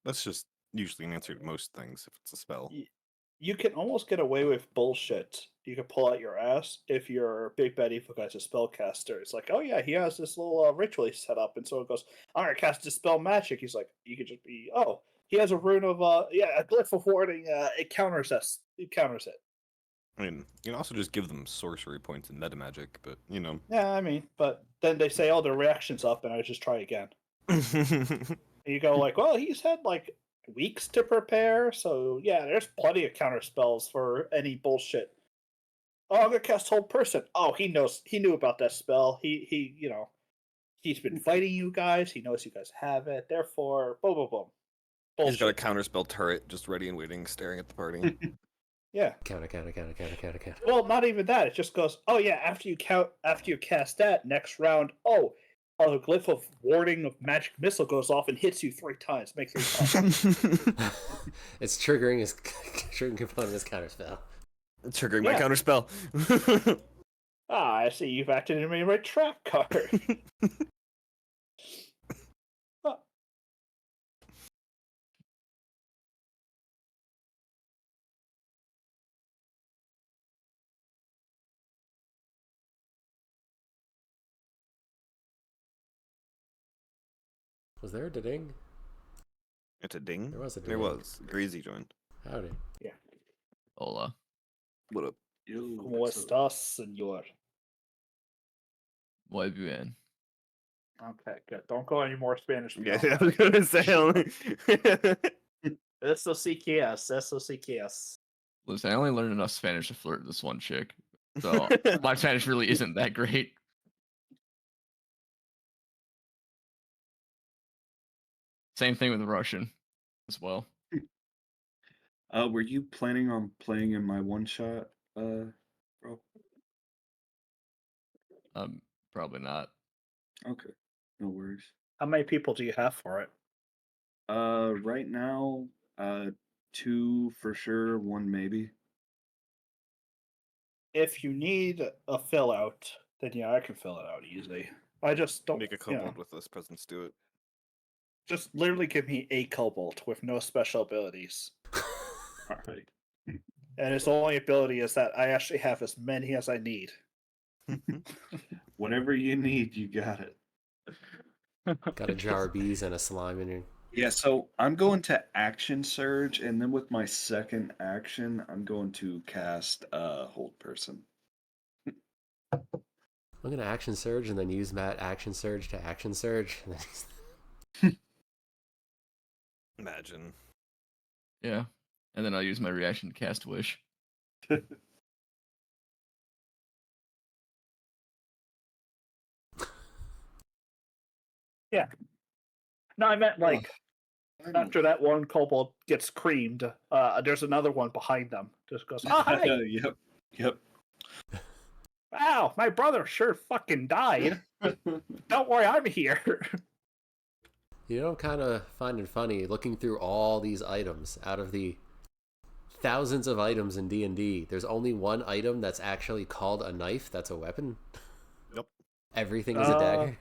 that's just usually an answer to most things if it's a spell. you can almost get away with bullshit. You can pull out your ass if your big bad evil guy's a spellcaster. It's like, oh yeah, he has this little ritual he set up, and so it goes, I'm gonna cast dispel magic. He's like, you could just be, oh, he has a rune of a glyph of warding. It counters us. It counters it. I mean, you can also just give them sorcery points and meta magic, but you know. Yeah, I mean, but then they say, oh, the reaction's up, and I just try again. And you go like, well, he's had like weeks to prepare, so yeah, there's plenty of counter spells for any bullshit. Oh, I'm gonna cast Hold Person. Oh, he knew about that spell. He's been fighting you guys. He knows you guys have it. Therefore, boom, boom, boom. He's got a Bullshit. counterspell turret just ready and waiting, staring at the party. Yeah. Counter. Well, not even that. It just goes, oh yeah, after you cast that next round, oh, a glyph of warding of magic missile goes off and hits you 3 times. Make 3 times. It's triggering his triggering component as counterspell. Triggering my Yeah. counterspell. Ah, I see you've activated my trap card. Ah, Was there a ding? It's a ding. There was a There ding. was. Greasy joined. Howdy. Hola. What up? Yo, ¿Cómo what's up? estás, señor? Muy bien. Okay, good. Don't go any more Spanish. Yeah, I was gonna say only. Eso sí que es. Eso sí que es. Listen, I only learned enough Spanish to flirt with this one chick. So my Spanish really isn't that great. Same thing with Russian as well. Were you planning on playing in my one shot, bro? Probably not. Okay, no worries. How many people do you have for it? Right now, 2 for sure, 1 maybe. If you need a fill out, then yeah, I can fill it out easily. I just don't Make a kobold with this presence do it. just literally give me a cobalt with no special abilities. All right. And its only ability is that I actually have as many as I need. Whatever you need, you got it. Got a jar of bees and a slime in here. Yeah, so I'm going to action surge, and then with my second action, I'm going to cast hold person. I'm gonna action surge and then use Matt action surge to action surge. And then Imagine. Yeah. And then I'll use my reaction to cast Wish. Yeah. No, I meant like after that one kobold gets creamed, there's another one behind them. Just goes, oh hi! Yep. Wow, my brother sure fucking died. Don't worry, I'm here. you know, I'm kind of finding funny looking through all these items. Out of the thousands of items in D&D, there's only one item that's actually called a knife. That's a weapon. Yep. Everything is a dagger.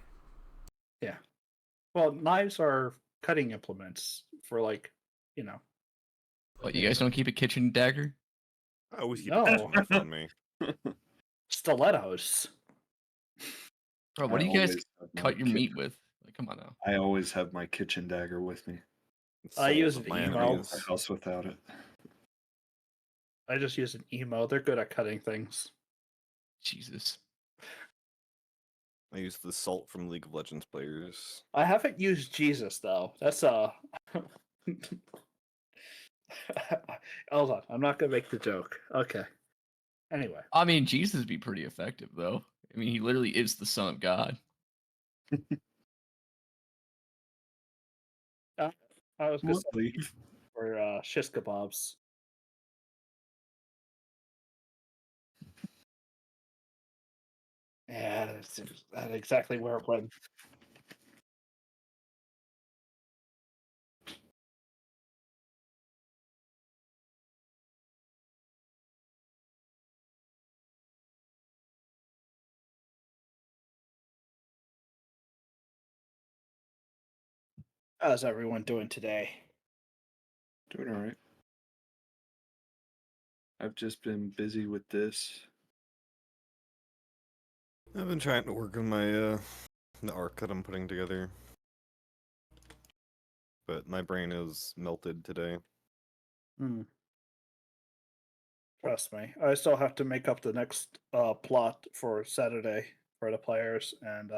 Yeah. Well, knives are cutting implements for like, you know. What, you guys don't keep a kitchen dagger? I always keep No. a kitchen knife on me. Stilettos. Bro, what I do you guys always have my cut your ki- meat with? Like, come on now. I always have my kitchen dagger with me. I use Souls of an my emo. enemies. A house without it. I just use an emo. They're good at cutting things. Jesus. I use the salt from League of Legends players. I haven't used Jesus though. That's Hold on, I'm not gonna make the joke. Okay. Anyway, I mean, Jesus would be pretty effective, though. I mean, he literally is the Son of God. I was gonna say Leave. for shish kebabs. Yeah, that's exactly where it went. How's everyone doing today? Doing all right. I've just been busy with this. I've been trying to work on my the arc that I'm putting together. But my brain is melted today. Trust me, I still have to make up the next plot for Saturday for the players, and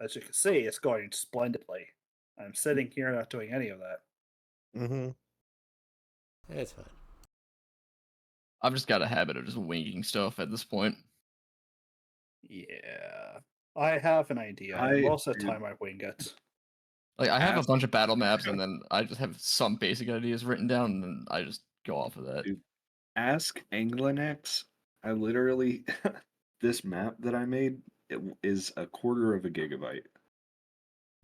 as you can see, it's going splendidly. I'm sitting here not doing any of that. Mm-hmm. It's fine. I've just got a habit of just winging stuff at this point. Yeah, I have an idea. Most of the time, I wing it. Like, I have a Ask- bunch of battle maps, and then I just have some basic ideas written down, and then I just go off of that. Dude, Ask Anglenex. I literally this map that I made is a quarter of a gigabyte.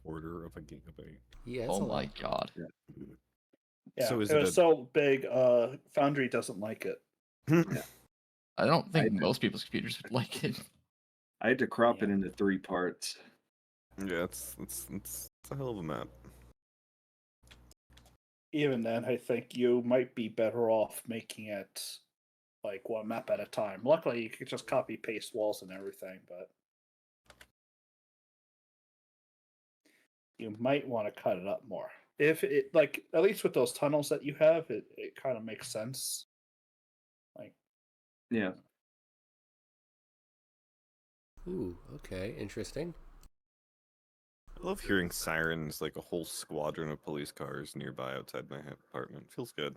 quarter of a gigabyte. Yeah, it's Oh a my lot. god. Yeah, So is it it was a- so big. Foundry doesn't like it. I don't I think did- most people's computers would like it. I had to crop Yeah. it into 3 parts. Yeah, it's a hell of a map. Even then, I think you might be better off making it like one map at a time. Luckily, you could just copy paste walls and everything, but you might want to cut it up more. If it like at least with those tunnels that you have, it kind of makes sense. Like Yeah. Ooh, okay, interesting. I love hearing sirens, like a whole squadron of police cars nearby outside my apartment. Feels good.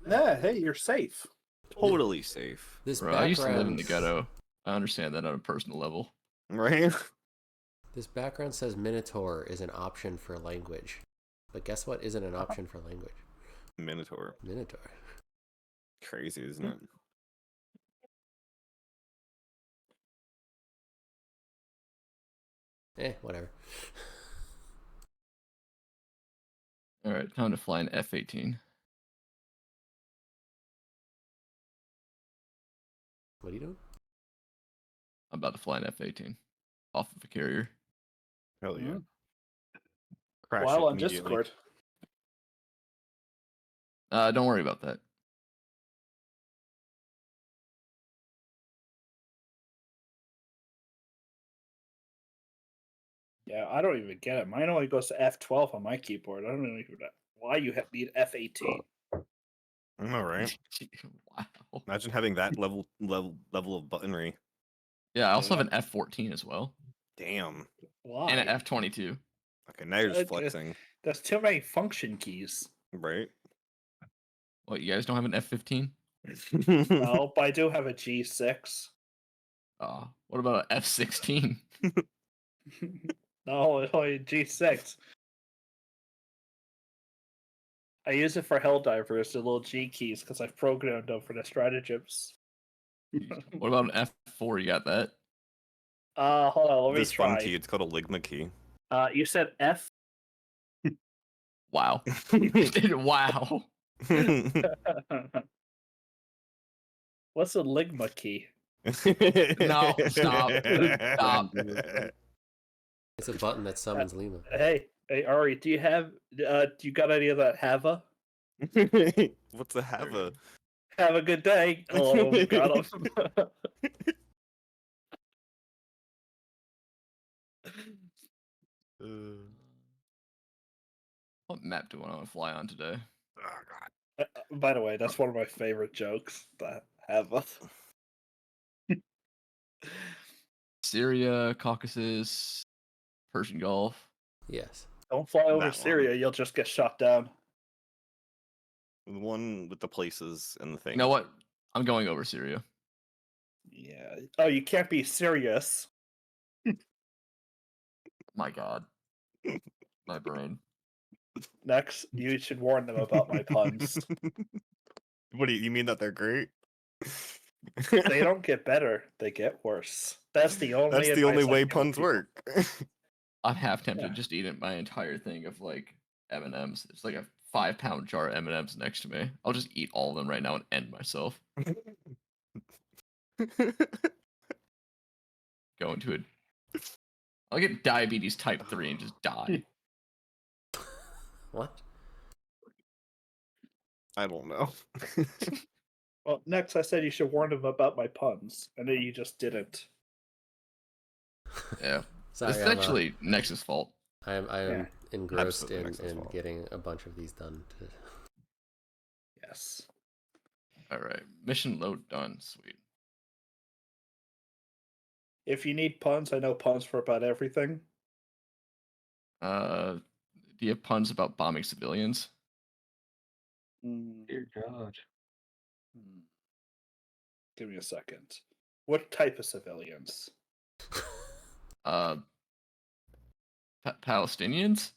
yeah, hey, you're safe. Totally safe, This Bro, I used to live in background, the ghetto. I understand that on a personal level. right? this background says Minotaur is an option for language, but guess what isn't an option for language? Minotaur. Minotaur. Crazy, isn't it? Whatever. All right, time to fly an F-18. What are you doing? I'm about to fly an F-18 off of a carrier. Hell yeah. Mhm. Crash While it on immediately. Discord. Don't worry about that. Yeah, I don't even get it. Mine only goes to F12 on my keyboard. I don't even know why you need F18. All right. Wow. Imagine having that level of buttonry. Yeah, I also Yeah. have an F-14 as well, Damn. Why? and an F-22. Okay, now you're just Okay. flexing, There's too many function keys. right? What, you guys don't have an F-15? No, but I do have a G6. What about an F-16? No, it's only a G6. I use it for Helldivers, the little G keys, because I've programmed them for the stratagems. What about an F-4? You got that? Hold on, let me This fun try. key, it's called a Ligma key. You said F? Wow. Wow. What's a Ligma key? No, stop. Stop. It's a button that summons Lima. Hey, Ari, do you got any of that Hava? What's a Hava? Have a good day. Oh, got him. What map do I want to fly on today? Oh, God. By the way, that's one of my favorite jokes. That Hava. Syria, Caucasus, Persian Gulf. Yes. Don't fly over That one. Syria, you'll just get shot down. The one with the places and the thing. You know what? I'm going over Syria. Yeah. Oh, you can't be serious. My god. My brain. Next, you should warn them about my puns. What do you mean that they're great? They don't get better; they get worse. That's the only. That's the only advice I way give puns people. work. I'm half tempted Yeah. just to eat my entire thing of like M&Ms. It's like a 5-pound jar of M&Ms next to me. I'll just eat all of them right now and end myself. Go into it. I'll get diabetes type 3 and just die. What? I don't know. Well, next I said you should warn them about my puns, and then you just didn't. Yeah. Sorry, It's actually Nexus' fault. I am Yeah. engrossed Absolutely Nexus in fault. getting a bunch of these done. Yes. Alright. Mission load done. Sweet. If you need puns, I know puns for about everything. Do you have puns about bombing civilians? Dear God. Give me a second. What type of civilians? Palestinians?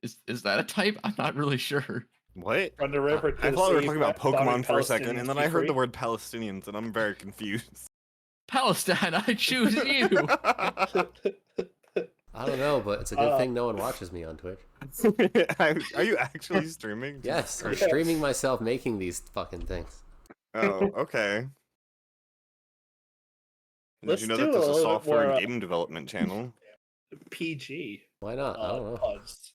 Is that a type? I'm not really sure. What? From the river to I the thought we were sea, talking about bombing Pokemon for a second, Palestinians and then be I heard the free? word Palestinians, and I'm very confused. Palestine, I choose you. I don't know, but it's a good thing no one watches me on Twitch. Are you actually streaming? Yes, I'm Yes. streaming myself making these fucking things. Oh, okay. Did Let's you know do that a there's a little bit software more and game development channel? PG Why not? I don't know. pods.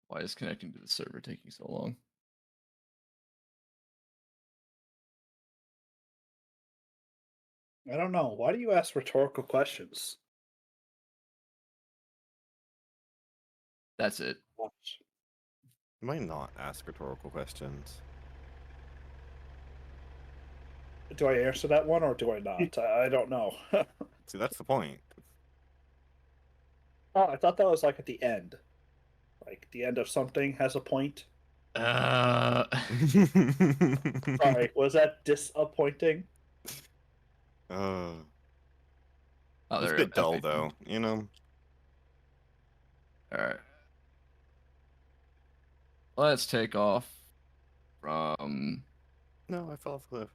Why is connecting to the server taking so long? I don't know. Why do you ask rhetorical questions? That's it. Watch. You might not ask rhetorical questions. Do I answer that one or do I not? I don't know. See, that's the point. Oh, I thought that was like at the end. Like the end of something has a point. Sorry, was that disappointing? Oh, It's a there we bit go. dull, Okay. though. You know. All right. Let's take off from. No, I fell off a cliff.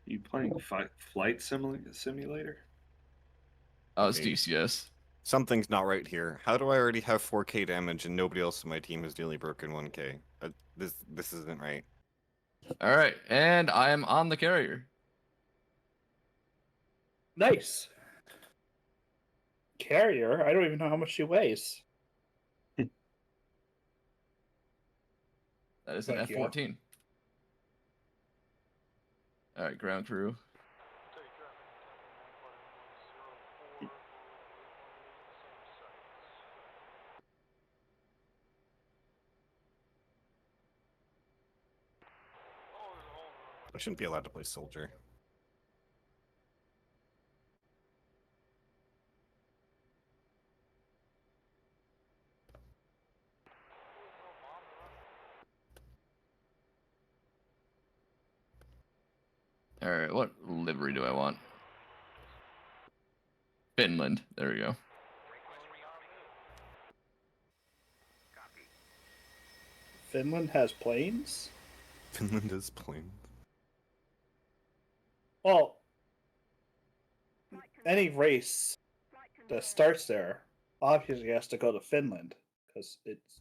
You playing flight simulator? Oh, it's Okay. DCS. Something's not right here. How do I already have 4K damage and nobody else in my team has nearly broken 1K? This isn't right. All right, and I am on the carrier. Nice. Carrier? I don't even know how much she weighs. That is an Thank you. F-14. All right, ground crew. I shouldn't be allowed to play soldier. All right, what livery do I want? Finland. There we go. Finland has planes? Finland is plain. Well, any race that starts there obviously has to go to Finland because it's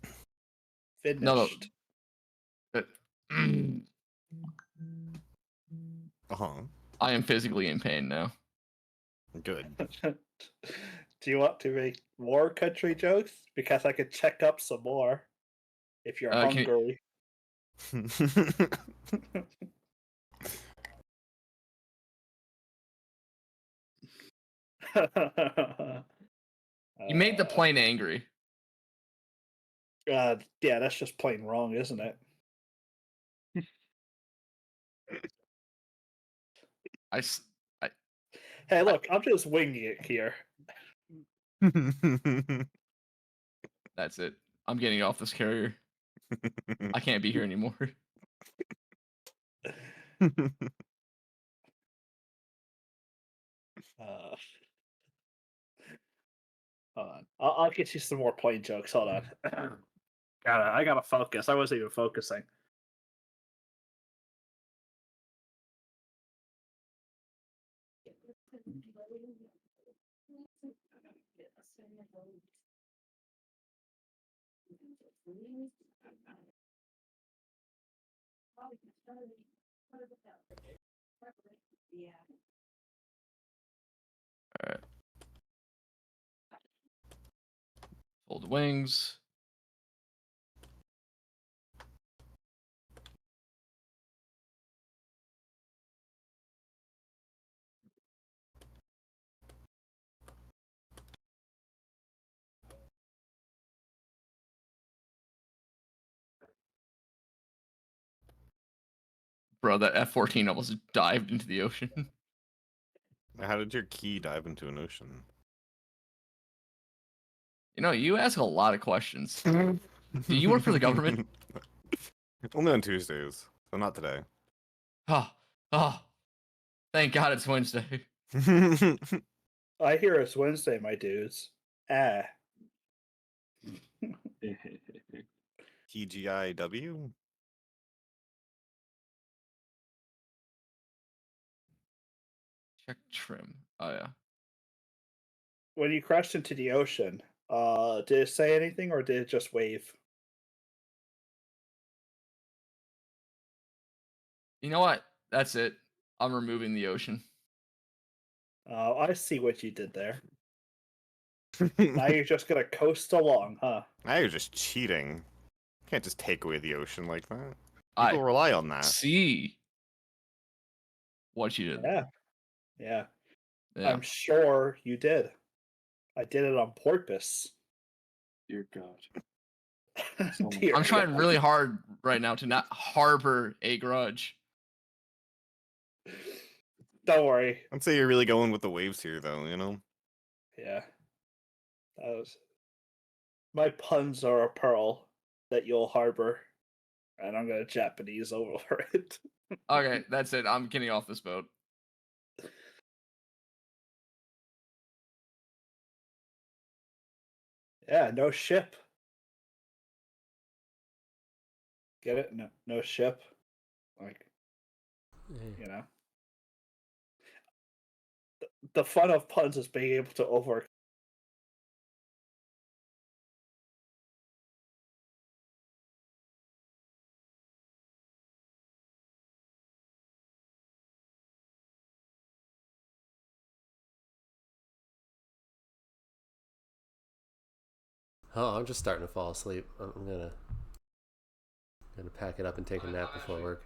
finished. No. But, Uh-huh. I am physically in pain now. Good. Do you want to make more country jokes? Because I could check up some more if you're Can you- hungry. You made the plane angry. Yeah, that's just plain wrong, isn't it? Hey, look, I'm just winging it here. That's it. I'm getting off this carrier. I can't be here anymore. Hold on. I'll get you some more plain jokes. Hold on. I gotta focus. I wasn't even focusing. All right. Fold the wings. Bro, that F-14 almost dived into the ocean. How did your key dive into an ocean? You know, you ask a lot of questions. Do you work for the government? Only on Tuesdays, so not today. Oh, thank God it's Wednesday. I hear it's Wednesday, my dudes. Ah. TGIW? Check trim. Oh yeah. When you crashed into the ocean, did it say anything or did it just wave? You know what? That's it. I'm removing the ocean. I see what you did there. Now you're just gonna coast along, huh? Now you're just cheating. Can't just take away the ocean like that. I People rely on that. see what you did. Yeah. Yeah. Yeah. I'm sure you did. I did it on purpose. Dear God. Dear I'm trying God. really hard right now to not harbor a grudge. Don't worry. I'd say you're really going with the waves here, though, you know? Yeah. That was... My puns are a pearl that you'll harbor, and I'm gonna Japanese over it. Okay, that's it. I'm getting off this boat. Yeah, no ship. Get it? No ship. Like, you know. The fun of puns is being able to over. Oh, I'm just starting to fall asleep. I'm gonna pack it up and take a nap before work.